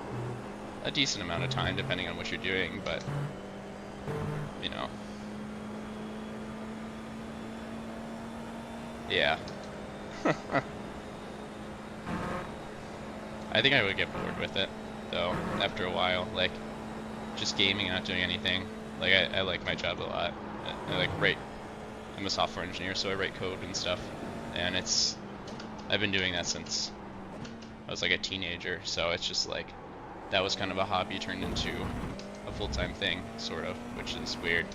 a decent amount of time depending on what you're doing, but you know. Yeah. I think I would get bored with it, though, after a while. Like, just gaming and not doing anything. Like, I like my job a lot. I like write. I'm a software engineer, so I write code and stuff. And I've been doing that since I was like a teenager, so it's just like, that was kind of a hobby turned into a full-time thing, sort of, which is weird.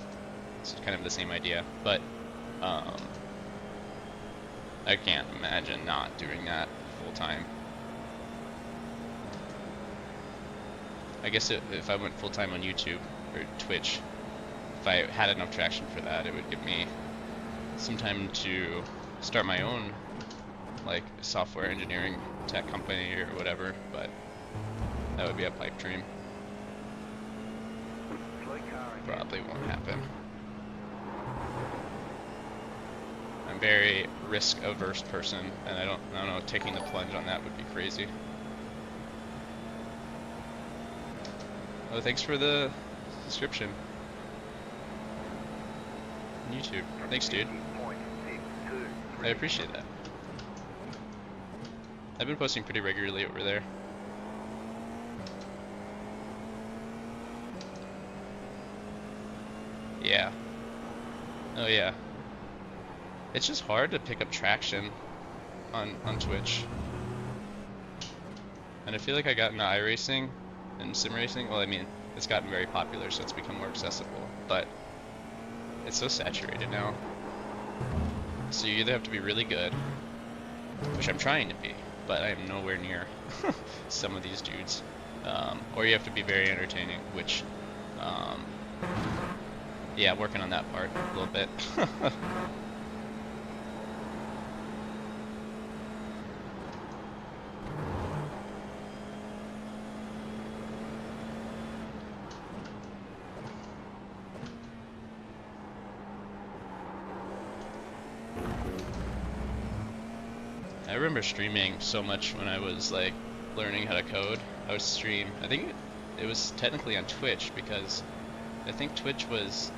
It's kind of the same idea, but I can't imagine not doing that full-time. I guess if I went full-time on YouTube or Twitch, if I had enough traction for that, it would give me some time to start my own like software engineering tech company or whatever, but that would be a pipe dream. Probably won't happen. I'm a very risk-averse person, and I don't know, taking the plunge on that would be crazy. Oh, thanks for the subscription on YouTube. Thanks, dude. I appreciate that. I've been posting pretty regularly over there. Yeah. Oh yeah. It's just hard to pick up traction on Twitch. And I feel like I got into iRacing and sim racing. Well, I mean, it's gotten very popular, so it's become more accessible, but it's so saturated now. So you either have to be really good, which I'm trying to be, but I am nowhere near some of these dudes, or you have to be very entertaining, which, yeah, working on that part a little bit. I remember streaming so much when I was like learning how to code. I would stream, I think it was technically on Twitch, because I think Twitch was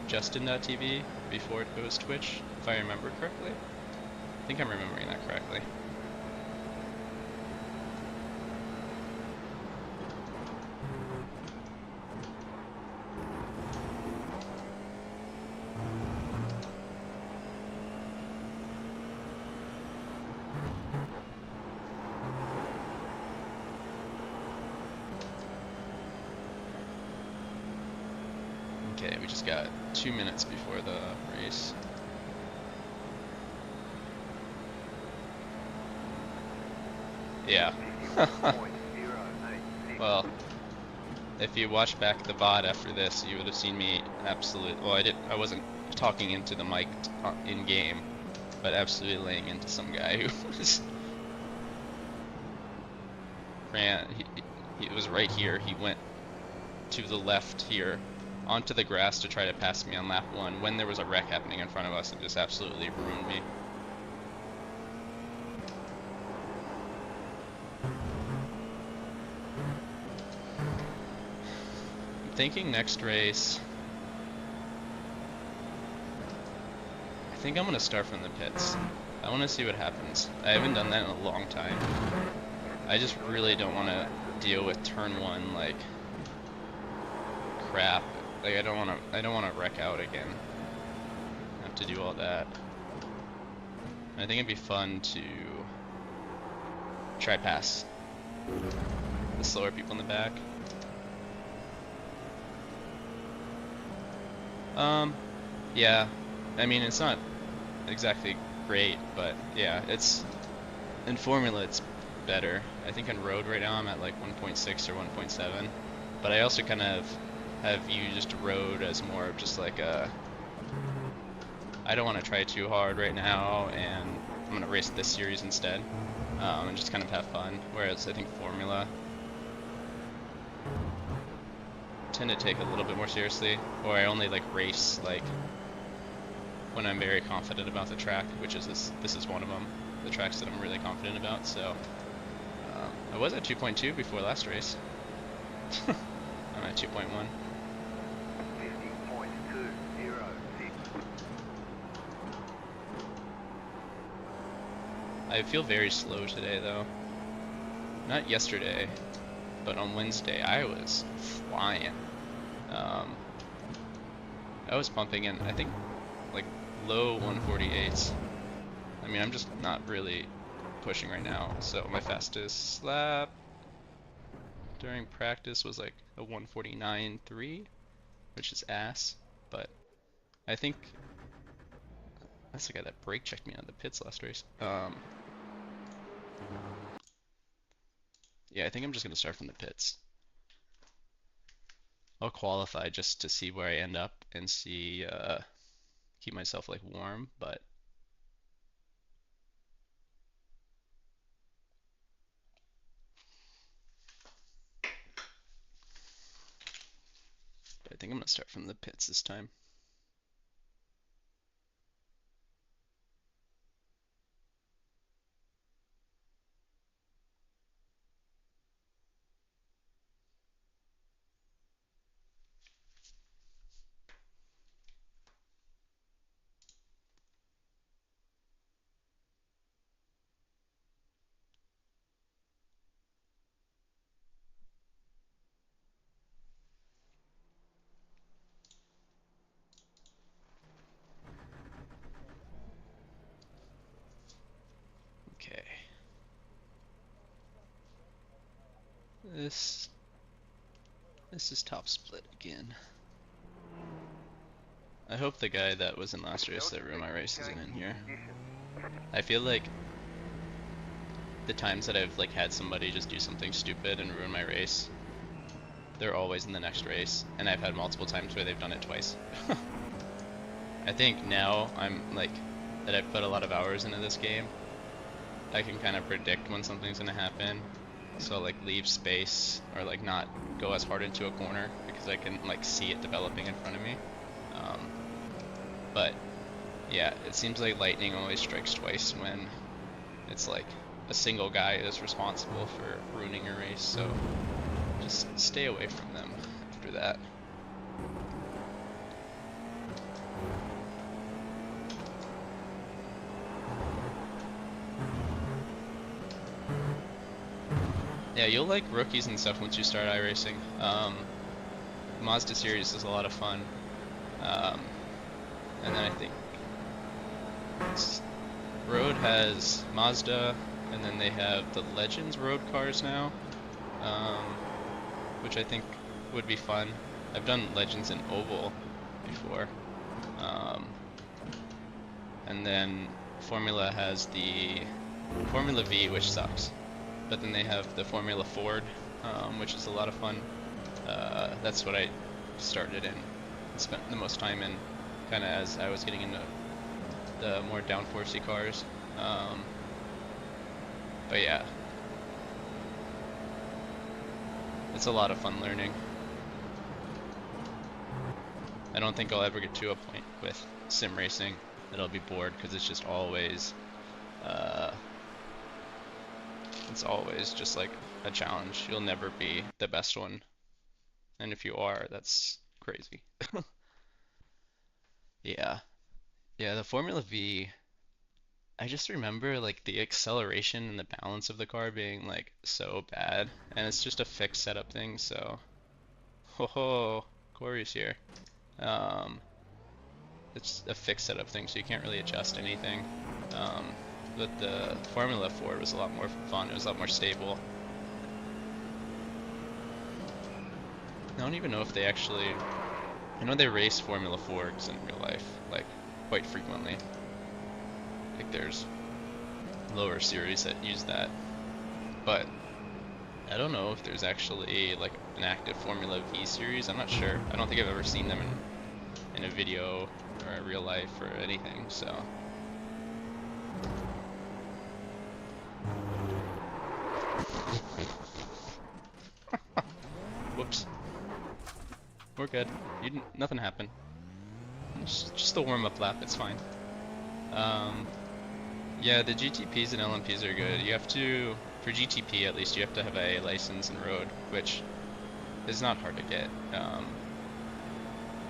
Justin.tv before it was Twitch, if I remember correctly. I think I'm remembering that correctly. Okay, we just got 2 minutes before the race. Yeah. Well, if you watch back the VOD after this, you would have seen me well, I wasn't talking into the mic in game, but absolutely laying into some guy who was he was right here. He went to the left here onto the grass to try to pass me on lap 1 when there was a wreck happening in front of us, and just absolutely ruined me. I'm thinking next race, I think I'm gonna start from the pits. I want to see what happens. I haven't done that in a long time. I just really don't want to deal with turn 1 like crap. Like I don't want to wreck out again. I have to do all that. I think it'd be fun to try pass the slower people in the back. Yeah. I mean, it's not exactly great, but yeah, in Formula it's better. I think in road right now I'm at like 1.6 or 1.7, But I also kind of have used road as more of just like a, I don't want to try too hard right now, and I'm gonna race this series instead, and just kind of have fun. Whereas I think Formula tend to take a little bit more seriously, or I only like race like when I'm very confident about the track, which is this is one of them, the tracks that I'm really confident about. So I was at 2.2 before last race. I'm at 2.1. 50.206. I feel very slow today though. Not yesterday, but on Wednesday I was flying. I was pumping in, I think, like low 148s. I mean, I'm just not really pushing right now. So my fastest lap during practice was like a 149.3, which is ass. But I think that's the guy that brake checked me out of the pits last race. Yeah, I think I'm just gonna start from the pits. I'll qualify just to see where I end up and see, keep myself like warm, but I think I'm gonna start from the pits this time. Okay. This is top split again. I hope the guy that was in last race that ruined my race isn't in here. I feel like the times that I've like had somebody just do something stupid and ruin my race, they're always in the next race, and I've had multiple times where they've done it twice. I think now I'm like, that I've put a lot of hours into this game, I can kind of predict when something's gonna happen. So like leave space or like not go as hard into a corner because I can like see it developing in front of me. But yeah, it seems like lightning always strikes twice when it's like a single guy is responsible for ruining your race. So just stay away from them after that. Yeah, you'll like rookies and stuff once you start iRacing. Mazda series is a lot of fun. And then I think Road has Mazda, and then they have the Legends road cars now, which I think would be fun. I've done Legends in Oval before. And then Formula has the Formula V, which sucks. But then they have the Formula Ford, which is a lot of fun. That's what I started in and spent the most time in, kind of as I was getting into the more downforcey cars. But yeah, it's a lot of fun learning. I don't think I'll ever get to a point with sim racing that I'll be bored, because it's just always just like a challenge. You'll never be the best one, and if you are, that's crazy. Yeah, the Formula V, I just remember like the acceleration and the balance of the car being like so bad, and it's just a fixed setup thing. So, ho, Corey's here. It's a fixed setup thing, so you can't really adjust anything. But the Formula Ford was a lot more fun. It was a lot more stable. I don't even know if they actually, I know they race Formula Fords in real life, like quite frequently. Like there's lower series that use that, but I don't know if there's actually like an active Formula V series. I'm not sure. I don't think I've ever seen them in a video or in real life or anything. So whoops, we're good. You didn't, nothing happened. Just a warm-up lap. It's fine. Um, yeah, the GTPs and LMPs are good. You have to, for GTP at least, you have to have a license in road, which is not hard to get.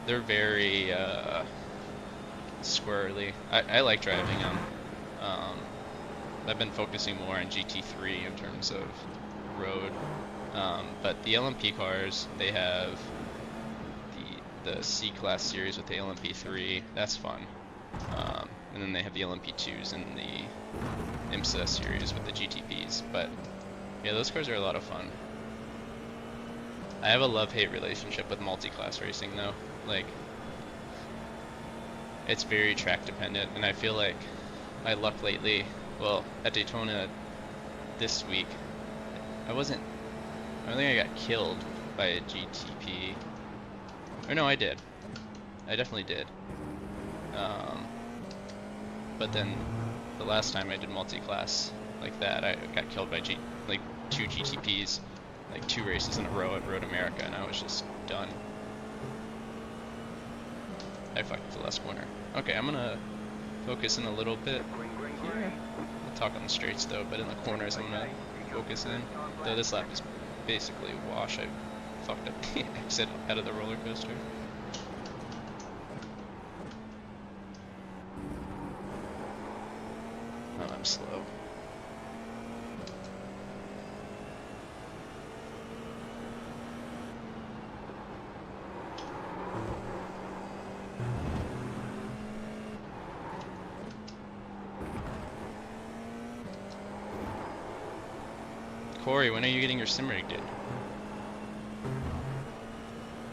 They're very squirrely. I like driving them. I've been focusing more on GT3 in terms of road. But the LMP cars, they have the C-Class series with the LMP3. That's fun. And then they have the LMP2s and the IMSA series with the GTPs. But yeah, those cars are a lot of fun. I have a love-hate relationship with multi-class racing though. Like, it's very track dependent, and I feel like my luck lately, well, at Daytona this week, I don't think I got killed by a GTP. Or no, I did. I definitely did. But then the last time I did multi-class like that, I got killed by like 2 GTPs, like 2 races in a row at Road America, and I was just done. I fucked the last corner. Okay, I'm gonna focus in a little bit here. I'll talk on the straights though, but in the corners I'm gonna focus in. Though this lap is basically a wash. I fucked up the exit out of the roller coaster. Oh, I'm slow. Corey, when are you getting your sim rigged in?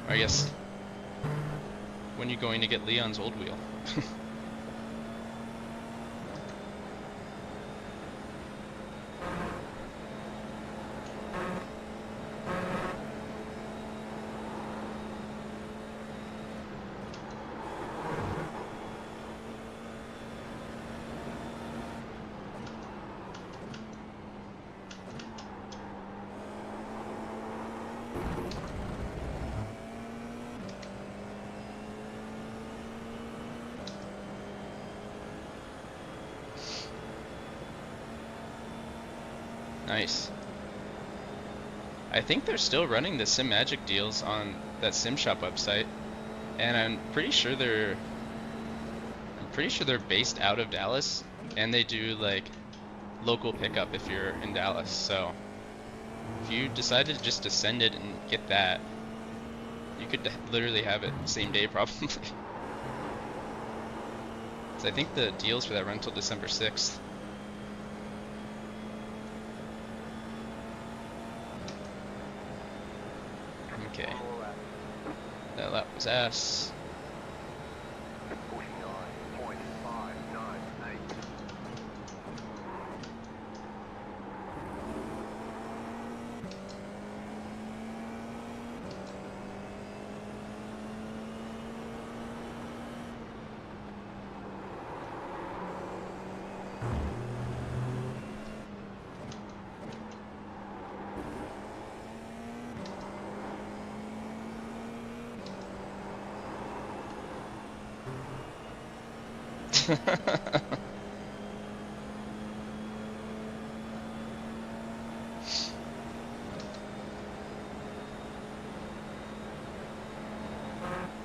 Or I guess, when are you going to get Leon's old wheel? Nice. I think they're still running the Sim Magic deals on that Sim Shop website, and I'm pretty sure they're based out of Dallas, and they do like local pickup if you're in Dallas. So if you decided just to send it and get that, you could literally have it same day probably. So I think the deals for that run till December 6th. Okay. That lap was ass. 49.598.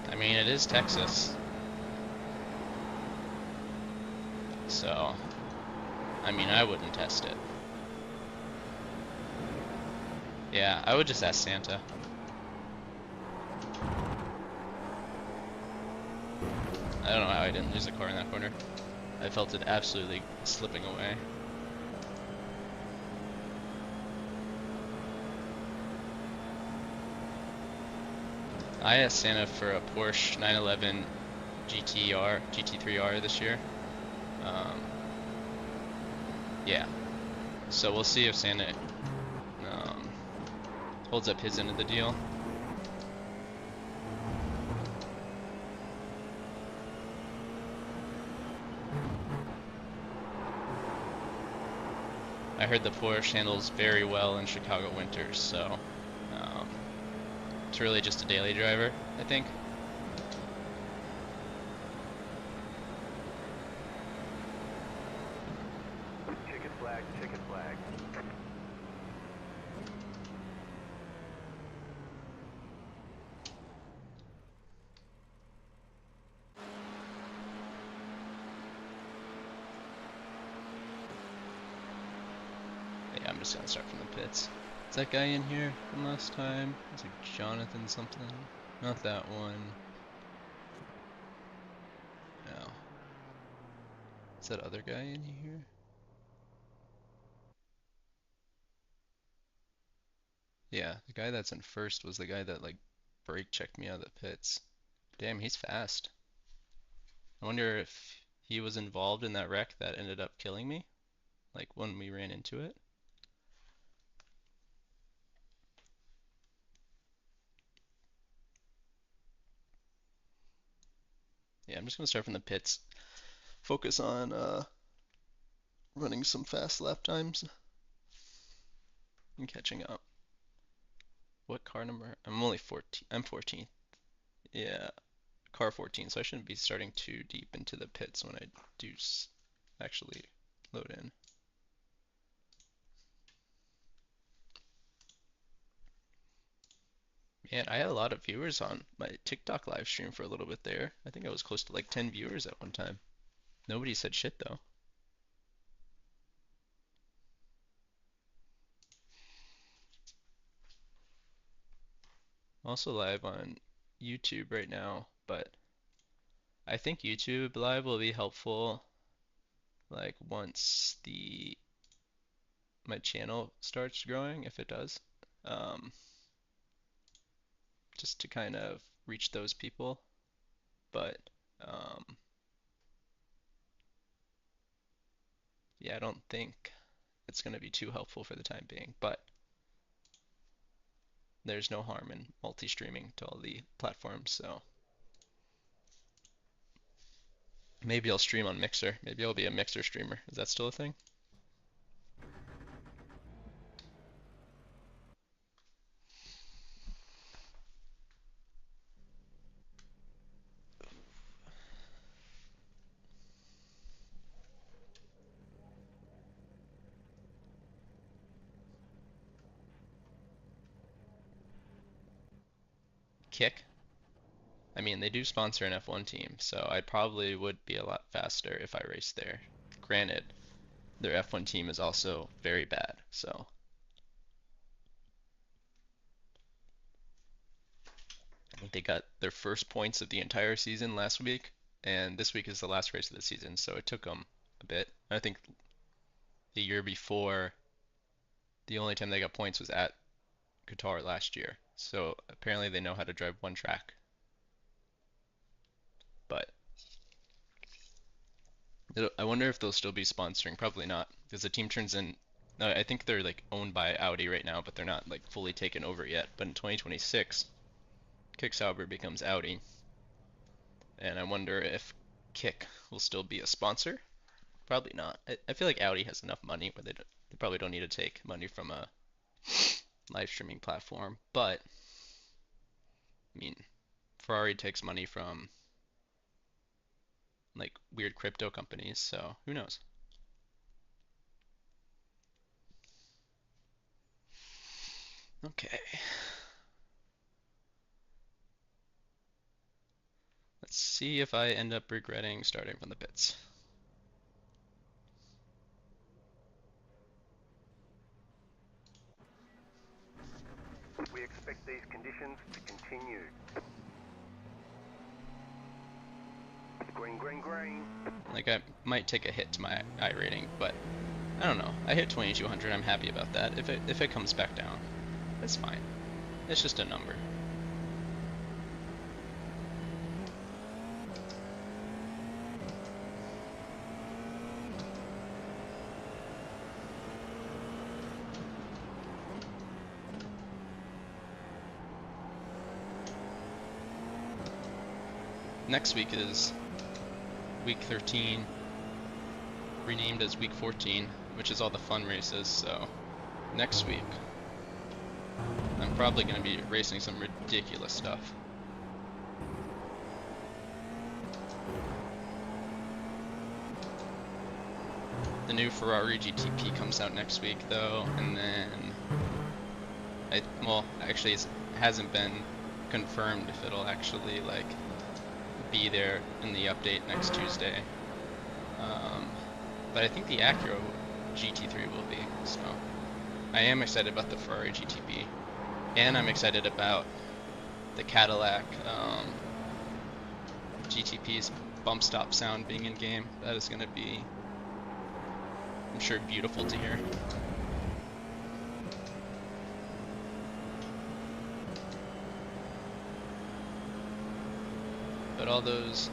I mean, it is Texas. So, I mean, I wouldn't test it. Yeah, I would just ask Santa. I don't know how I didn't lose a car in that corner. I felt it absolutely slipping away. I asked Santa for a Porsche 911 GT3R this year. Yeah. So we'll see if Santa holds up his end of the deal. I heard the Porsche handles very well in Chicago winters, so it's really just a daily driver, I think. Checkered flag, checkered flag. Yeah, I'm just gonna start from the pits. Is that guy in here from last time? Is it Jonathan something? Not that one. No. Is that other guy in here? Yeah, the guy that's in first was the guy that like brake checked me out of the pits. Damn, he's fast. I wonder if he was involved in that wreck that ended up killing me, like when we ran into it. Yeah, I'm just gonna start from the pits. Focus on running some fast lap times and catching up. What car number? I'm only 14. I'm 14th. Yeah, car 14, so I shouldn't be starting too deep into the pits when I do actually load in. Man, I had a lot of viewers on my TikTok live stream for a little bit there. I think I was close to like 10 viewers at one time. Nobody said shit though. I'm also live on YouTube right now, but I think YouTube live will be helpful like once the my channel starts growing, if it does. Um, just to kind of reach those people. But yeah, I don't think it's going to be too helpful for the time being. But there's no harm in multi-streaming to all the platforms, so maybe I'll stream on Mixer. Maybe I'll be a Mixer streamer. Is that still a thing? Kick? I mean, they do sponsor an F1 team, so I probably would be a lot faster if I raced there. Granted, their F1 team is also very bad, so I think they got their first points of the entire season last week, and this week is the last race of the season, so it took them a bit. I think the year before, the only time they got points was at Qatar last year, so apparently they know how to drive one track. But I wonder if they'll still be sponsoring. Probably not, because the team turns in. I think they're like owned by Audi right now, but they're not like fully taken over yet. But in 2026, Kick Sauber becomes Audi, and I wonder if Kick will still be a sponsor. Probably not. I feel like Audi has enough money where they probably don't need to take money from a live streaming platform. But I mean, Ferrari takes money from like weird crypto companies, so who knows? Okay. Let's see if I end up regretting starting from the pits. We expect these conditions to continue. Green, green, green. Like I might take a hit to my I rating, but I don't know. I hit 2200. I'm happy about that. If it comes back down, that's fine. It's just a number. next week is week 13, renamed as week 14, which is all the fun races. So next week, I'm probably going to be racing some ridiculous stuff. The new Ferrari GTP comes out next week though, and then well, actually it hasn't been confirmed if it'll actually like be there in the update next Tuesday. But I think the Acura GT3 will be, so I am excited about the Ferrari GTP, and I'm excited about the Cadillac GTP's bump stop sound being in game. That is going to be, I'm sure, beautiful to hear. But all those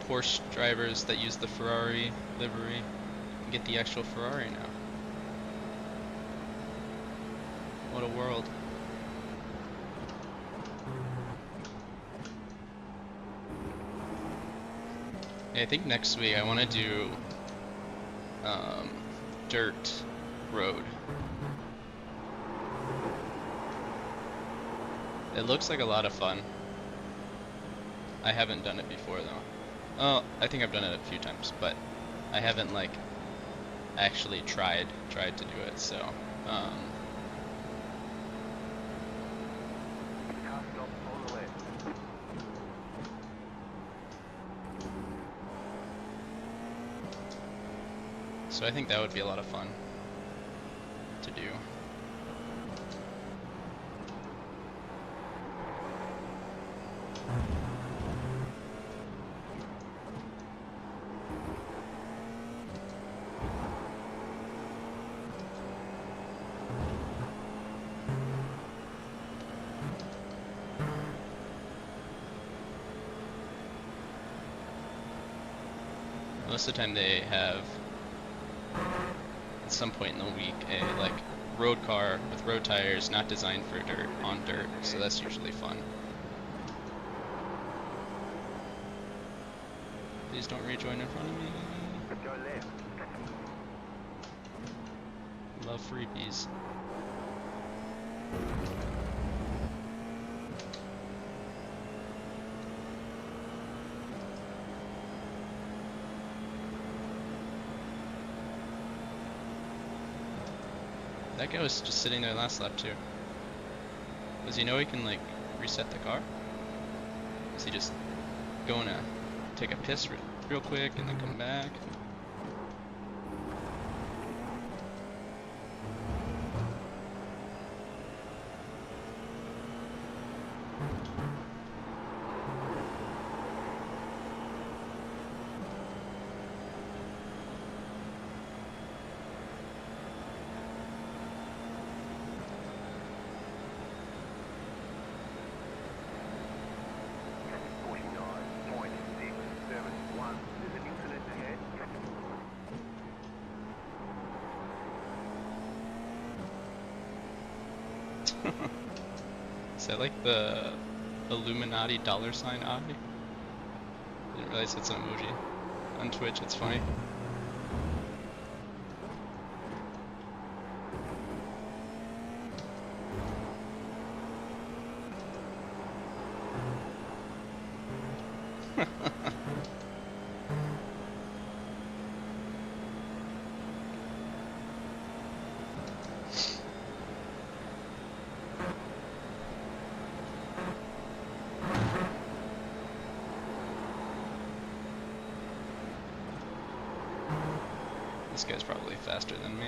Porsche drivers that use the Ferrari livery can get the actual Ferrari now. What a world. I think next week I want to do dirt road. It looks like a lot of fun. I haven't done it before though. Oh, I think I've done it a few times, but I haven't like actually tried to do it. So so I think that would be a lot of fun to do. Most of the time they have, at some point in the week, a like road car with road tires not designed for dirt on dirt, so that's usually fun. Please don't rejoin in front of me. Love freebies. That guy was just sitting there last lap too. Does he know he can like reset the car? Is he just going to take a piss real quick and then come back? Is that like the Illuminati $sign eye? I didn't realize it's an emoji. On Twitch, it's funny. This guy's probably faster than me.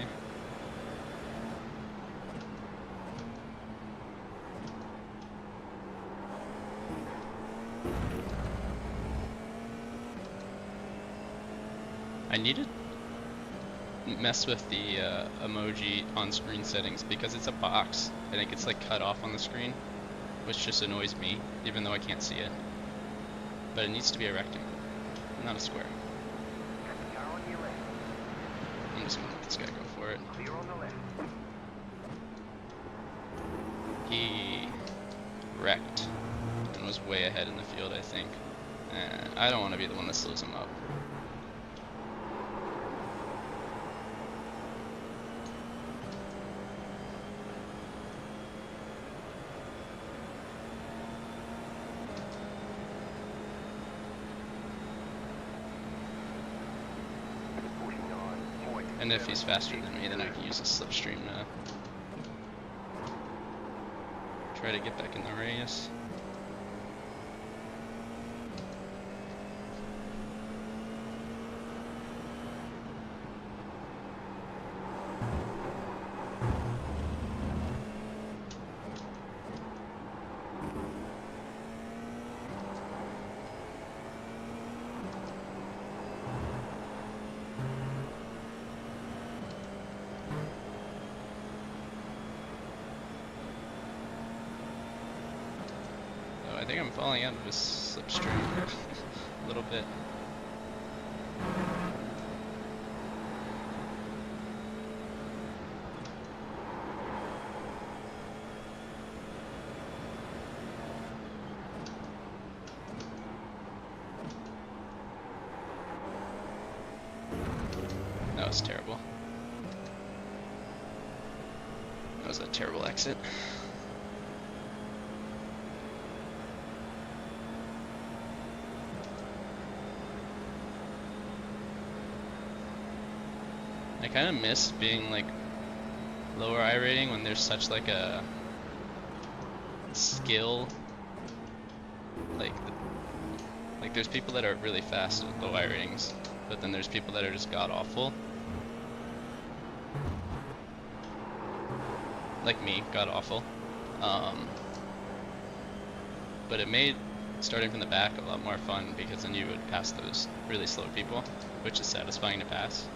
I need to mess with the emoji on-screen settings because it's a box and it gets like cut off on the screen, which just annoys me, even though I can't see it. But it needs to be a rectangle, not a square. I'm just gonna let this guy go for it. He wrecked in person was way ahead in the field, I think. And I don't want to be the one that slows him up. And if he's faster than me, then I can use a slipstream to try to get back in the radius. I think I'm falling out of this slipstream a little bit. That was terrible. That was a terrible exit. I kind of miss being like lower I rating when there's such like a skill, like there's people that are really fast at low I ratings, but then there's people that are just god awful. Like me, god awful. But it made starting from the back a lot more fun because then you would pass those really slow people, which is satisfying to pass.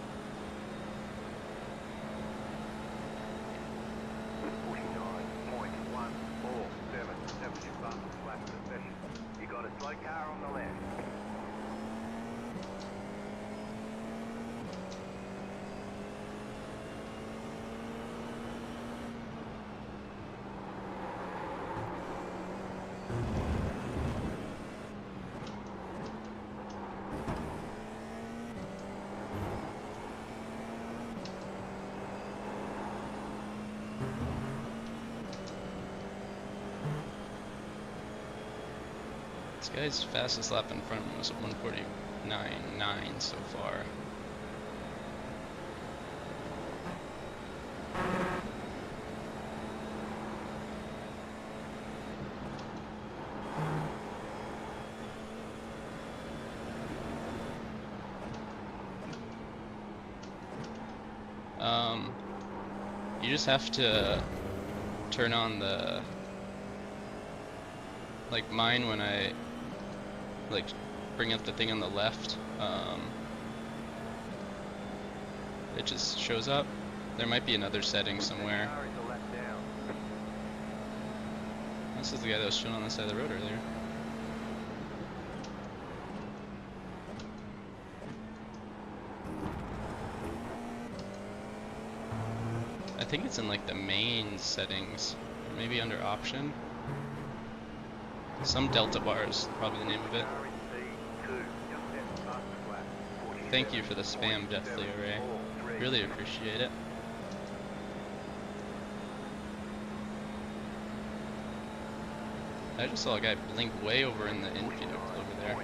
This guy's fastest lap in front was 1:49.9 so far. You just have to turn on the, like mine when I like bring up the thing on the left, it just shows up. There might be another setting somewhere. This is the guy that was shown on the side of the road earlier. I think it's in like the main settings, or maybe under option. Some delta bar is probably the name of it. Thank you for the spam, Deathly Array. Really appreciate it. I just saw a guy blink way over in the infield over there.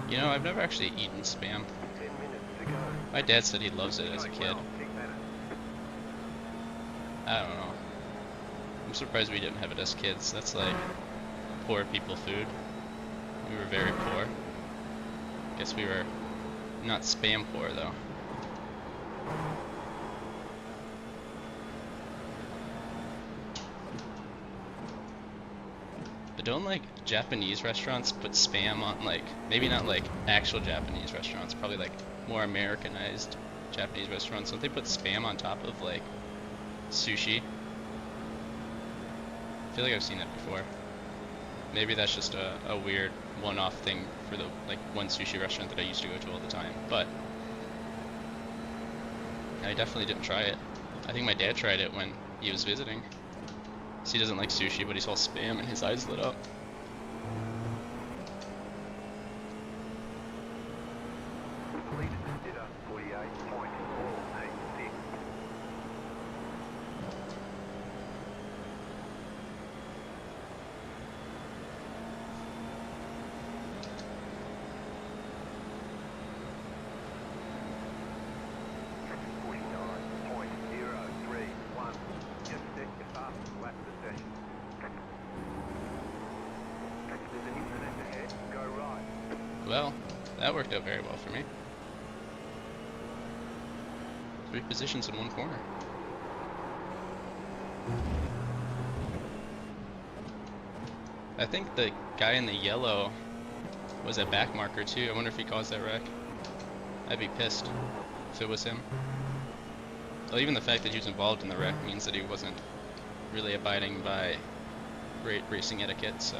You know, I've never actually eaten Spam. My dad said he loves it as a kid. I don't know. I'm surprised we didn't have it as kids. That's like poor people food. We were very poor. Guess we were not Spam poor though. But don't Japanese restaurants put spam on, like, maybe not like actual Japanese restaurants, probably like more Americanized Japanese restaurants. Don't they put spam on top of like sushi? I feel like I've seen that before. Maybe that's just a weird one-off thing for the like one sushi restaurant that I used to go to all the time, but I definitely didn't try it. I think my dad tried it when he was visiting. So he doesn't like sushi, but he saw spam and his eyes lit up. Lead consider 48.486. Just set your fastest lap of the session. There's an incident ahead. Go right. Well, that worked out very well for me. 3 positions in 1 corner. I think the guy in the yellow was a back marker too. I wonder if he caused that wreck. I'd be pissed if it was him. Well, even the fact that he was involved in the wreck means that he wasn't really abiding by racing etiquette, so.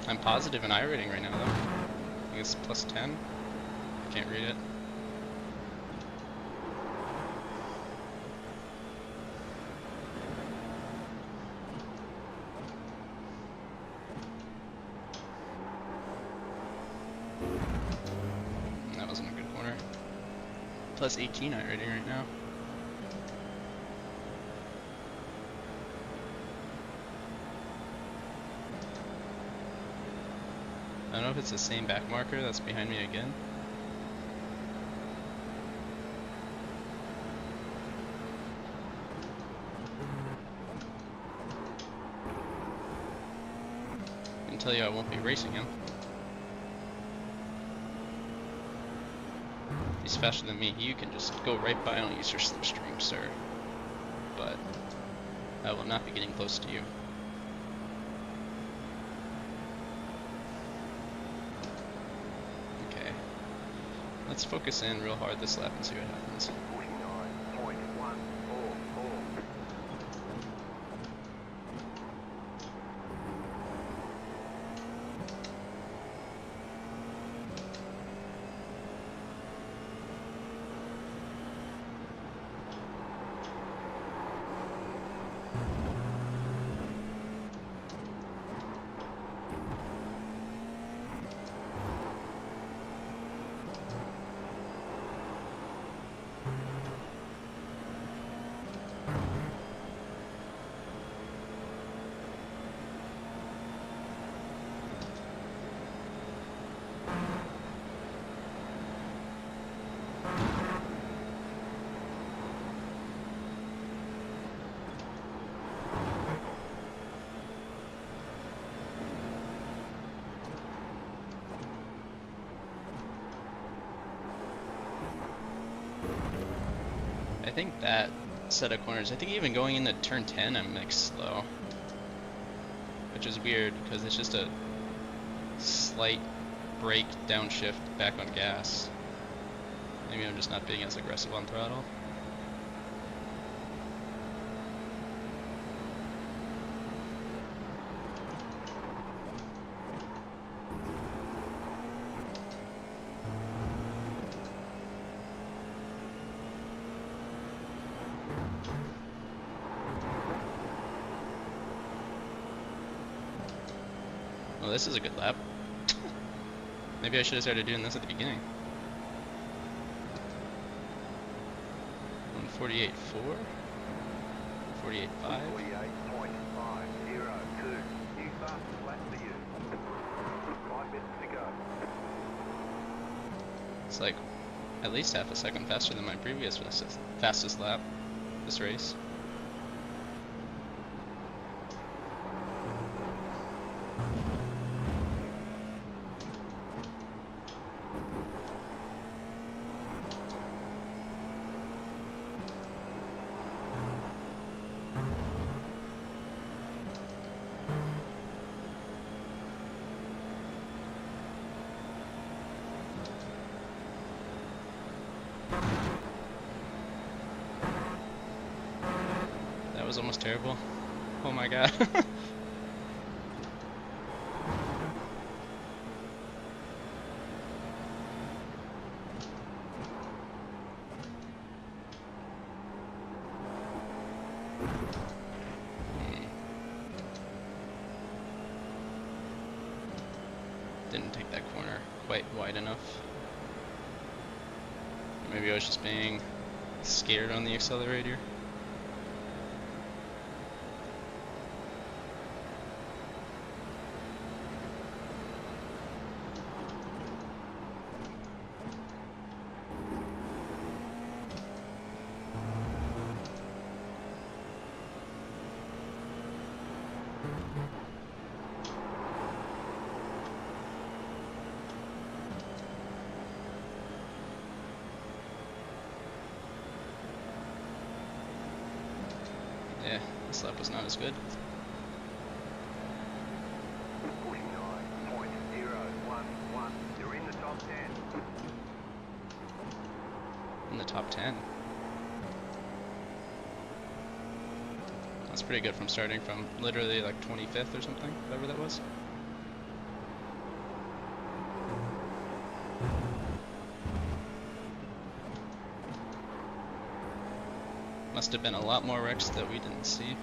I'm positive in iRating right now though. I think it's plus 10. I can't read it. That wasn't a good corner. Plus 18 iRating right now. I don't know if it's the same back marker that's behind me again. I can tell you I won't be racing him. He's faster than me. You can just go right by and use your slipstream, sir. But I will not be getting close to you. Let's focus in real hard this lap and see what happens. 49.144. I think that set of corners, I think even going into turn 10 I'm like slow. Which is weird because it's just a slight brake downshift back on gas. Maybe I'm just not being as aggressive on throttle. Well, this is a good lap. Maybe I should have started doing this at the beginning. 148.4? 48.5? 48.502. New fastest lap for you. 5 minutes to go. It's like at least half a second faster than my previous fastest lap this race. was almost terrible. Oh my god. Didn't take that corner quite wide enough. Maybe I was just being scared on the accelerator. Yeah, this lap was not as good. 49.011. You're in the top 10. In the top 10. That's pretty good from starting from literally like 25th or something, whatever that was. Must have been a lot more wrecks that we didn't see.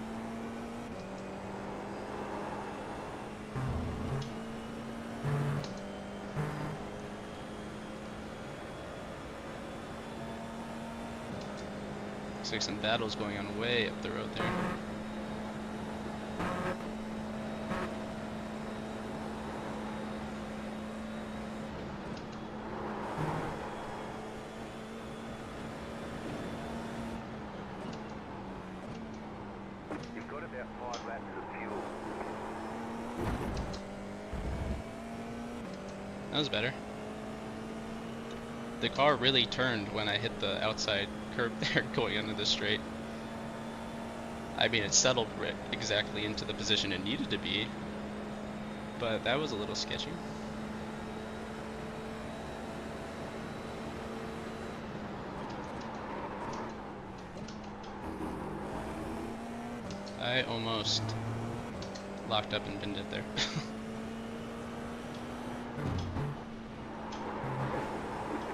Looks like some battles going on way up the road there. You've got about 5 laps of fuel. That was better. The car really turned when I hit the outside curb there going into the straight. I mean, it settled right exactly into the position it needed to be, but that was a little sketchy. I almost locked up and binned it there. The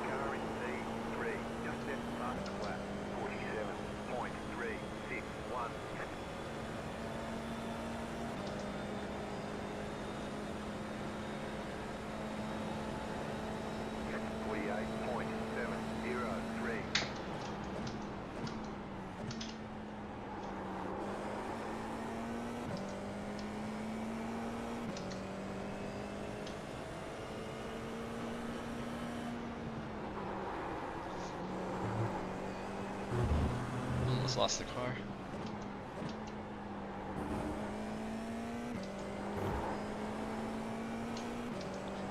car in C3, just left past the lap. 47.361. 48.703. Almost lost the car.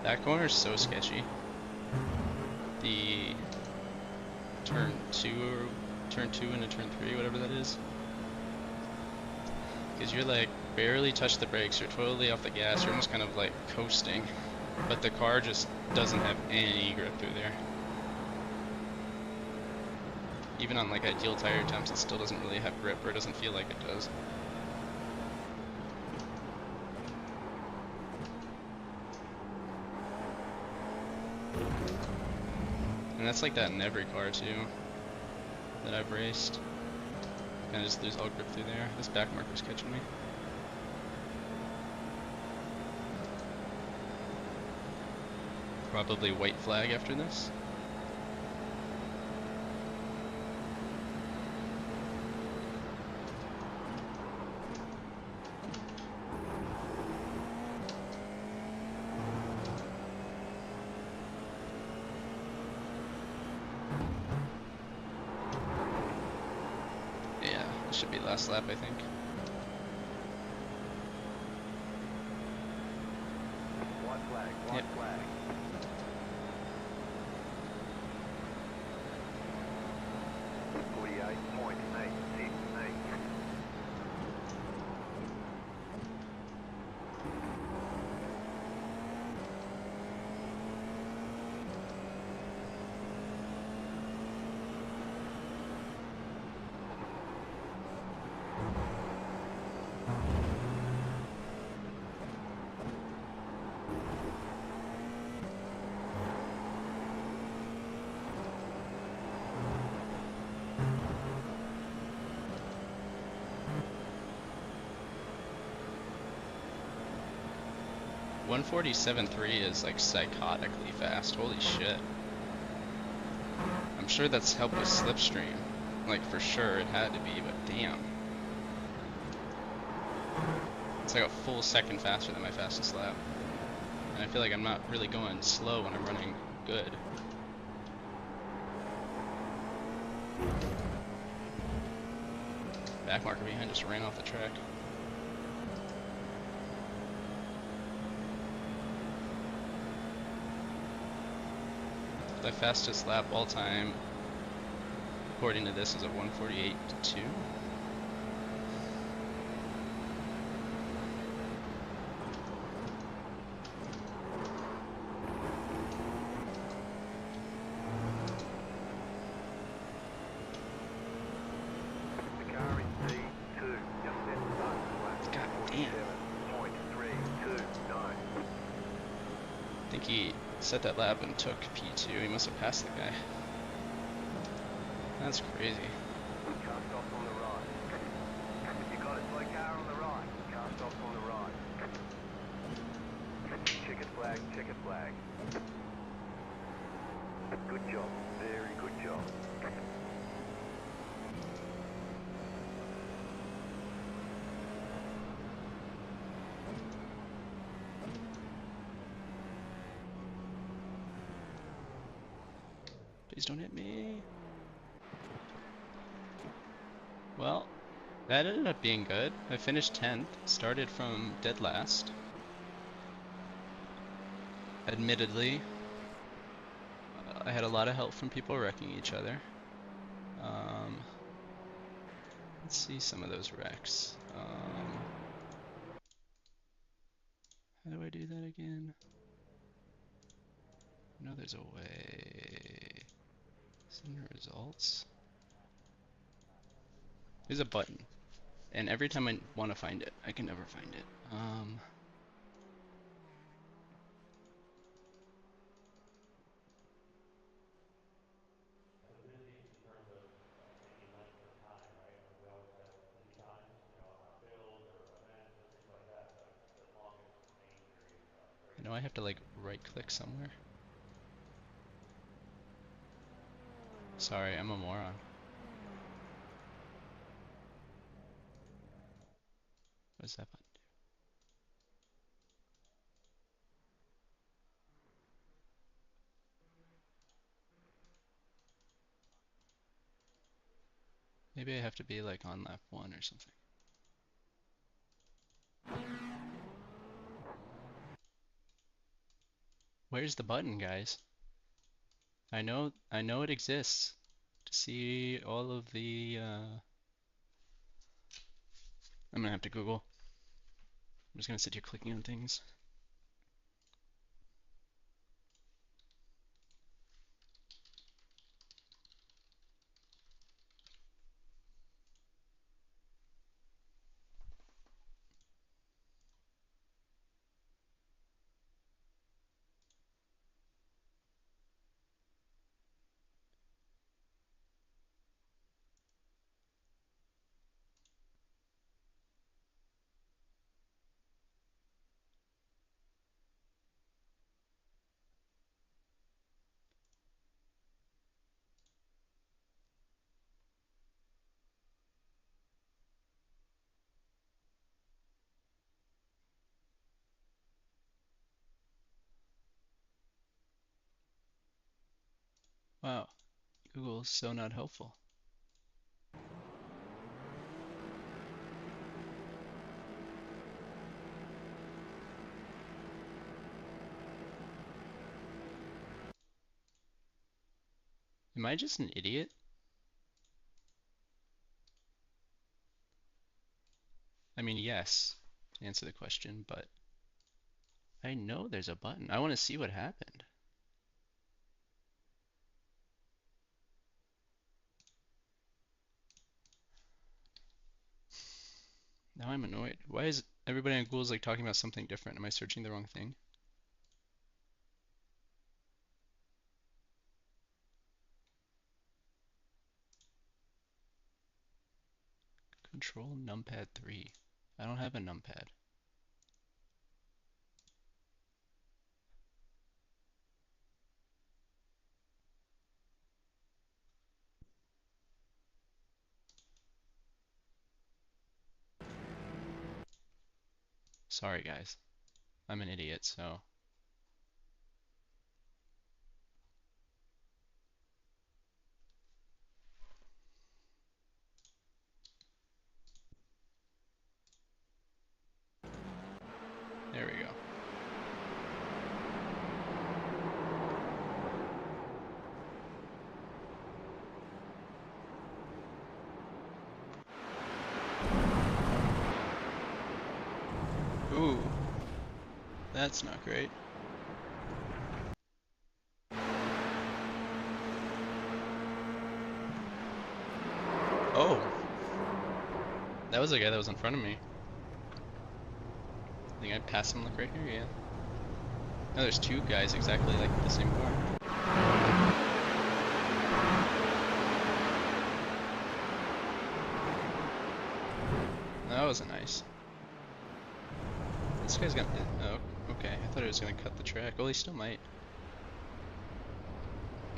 That corner is so sketchy. The turn 2 into turn 3, whatever that is. Because you're like barely touch the brakes, you're totally off the gas, you're almost kind of like coasting. But the car just doesn't have any grip through there. Even on like ideal tire temps, it still doesn't really have grip, or it doesn't feel like it does. And that's like that in every car too that I've raced. I just lose all grip through there. This back marker's catching me. Probably white flag after this. Yeah, this should be last lap, I think. White flag, white Yep. flag. 147.3 is like psychotically fast. Holy shit. I'm sure that's helped with slipstream. Like for sure it had to be, but damn. It's like a full second faster than my fastest lap. And I feel like I'm not really going slow when I'm running good. Backmarker behind just ran off the track. The fastest lap all time, according to this, is a 148.2. The car in P2, just set the button, God damn. 47.329. I think he set that lap and took P2. He must have passed the guy. That's crazy. Car stops on the right. You got it, slow car on the right. Car stops on the right. Checkered flag, checkered flag. Good job, very good job. Please don't hit me. Well, that ended up being good. I finished 10th, started from dead last. Admittedly, I had a lot of help from people wrecking each other. Let's see some of those wrecks. How do I do that again? I know there's a way. Send results. There's a button, and every time I want to find it, I can never find it. I know I have to like right click somewhere. Sorry, I'm a moron. What does that button do? Maybe I have to be like on lap 1 or something. Where's the button, guys? I know it exists to see all of the I'm gonna have to Google. I'm just gonna sit here clicking on things. Wow, Google is so not helpful. Am I just an idiot? I mean, yes, to answer the question, but I know there's a button. I want to see what happened. Now I'm annoyed. Why is everybody on Google's like talking about something different? Am I searching the wrong thing? Control numpad 3. I don't have a numpad. Sorry, guys. I'm an idiot, so. There we go. Ooh, that's not great. Oh, that was the guy that was in front of me. I think I passed him like right here, yeah. No, there's two guys exactly like the same car. That wasn't nice. This guy's gonna. Oh, okay. I thought he was gonna cut the track. Well, he still might.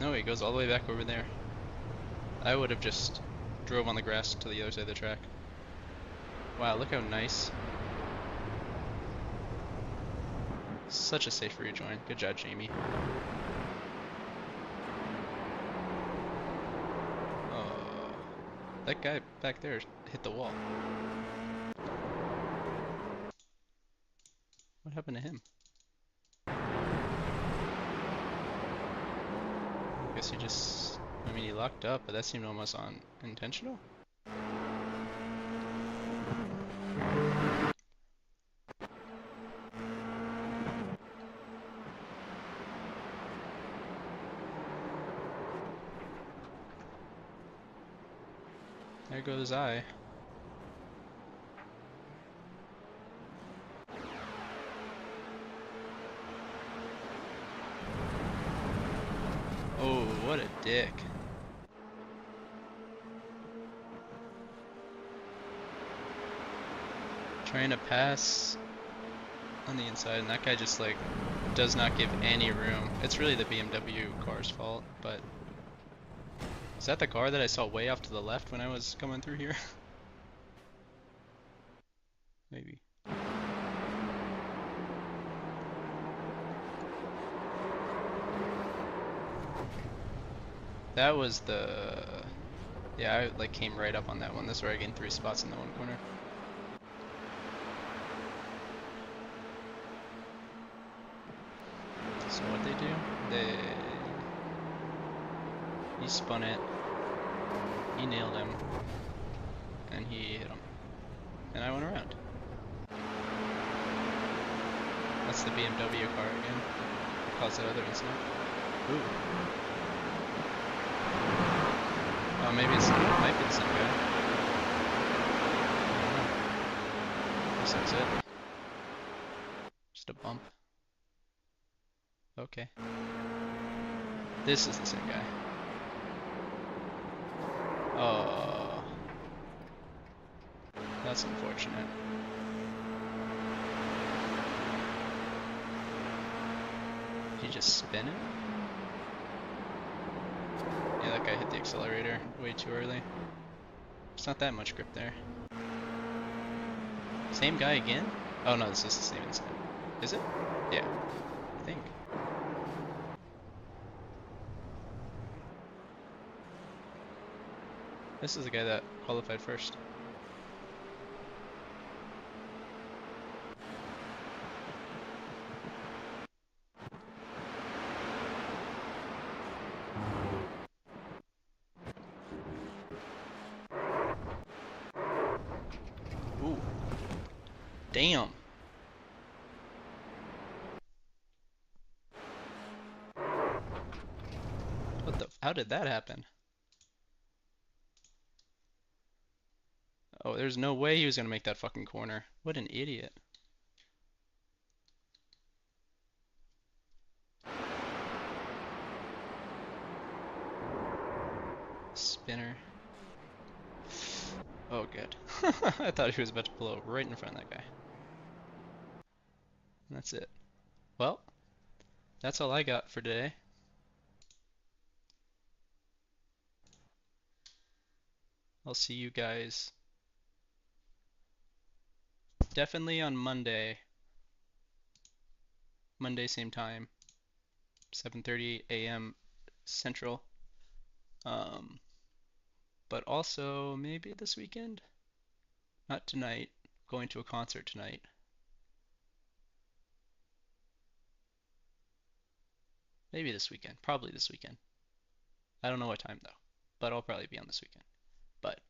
No, he goes all the way back over there. I would have just drove on the grass to the other side of the track. Wow, look how nice. Such a safe rejoin. Good job, Jamie. Oh, that guy back there hit the wall. What happened to him? Guess he just, I mean, he locked up, but that seemed almost unintentional. There goes I. Oh, what a dick. Trying to pass on the inside, and that guy just like does not give any room. It's really the BMW car's fault, but is that the car that I saw way off to the left when I was coming through here? Maybe. That was the... Yeah, I like came right up on that one. That's where I gained 3 spots in the one corner. So what they do? He spun it. He nailed him. And he hit him. And I went around. That's the BMW car again. Caused that other incident. Ooh. Oh, maybe it might be the same guy. I don't know. Guess that's it. Just a bump. Okay. This is the same guy. Oh. That's unfortunate. Did he just spin it? Yeah, that guy hit the accelerator way too early. There's not that much grip there. Same guy again? Oh no, this is the same incident. Is it? Yeah, I think. This is the guy that qualified first. Ooh. Damn. What the? How did that happen? Oh, there's no way he was gonna make that fucking corner. What an idiot. Spinner. Oh, good. I thought he was about to blow right in front of that guy. And that's it. Well, that's all I got for today. I'll see you guys definitely on Monday Monday, same time, 7:30 a.m. Central. Um, but also maybe this weekend. Not tonight. Going to a concert tonight. Maybe this weekend. Probably this weekend. I don't know what time though, but I'll probably be on this weekend. But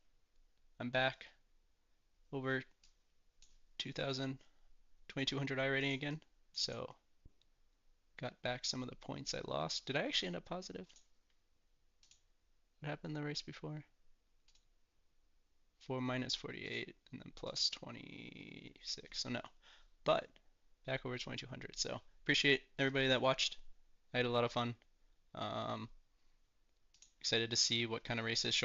I'm back over 2000, 2200 I rating again. So got back some of the points I lost. Did I actually end up positive? What happened in the race before? 4 minus 48 and then plus 26. So no. But back over 2200. So appreciate everybody that watched. I had a lot of fun. Um, excited to see what kind of races show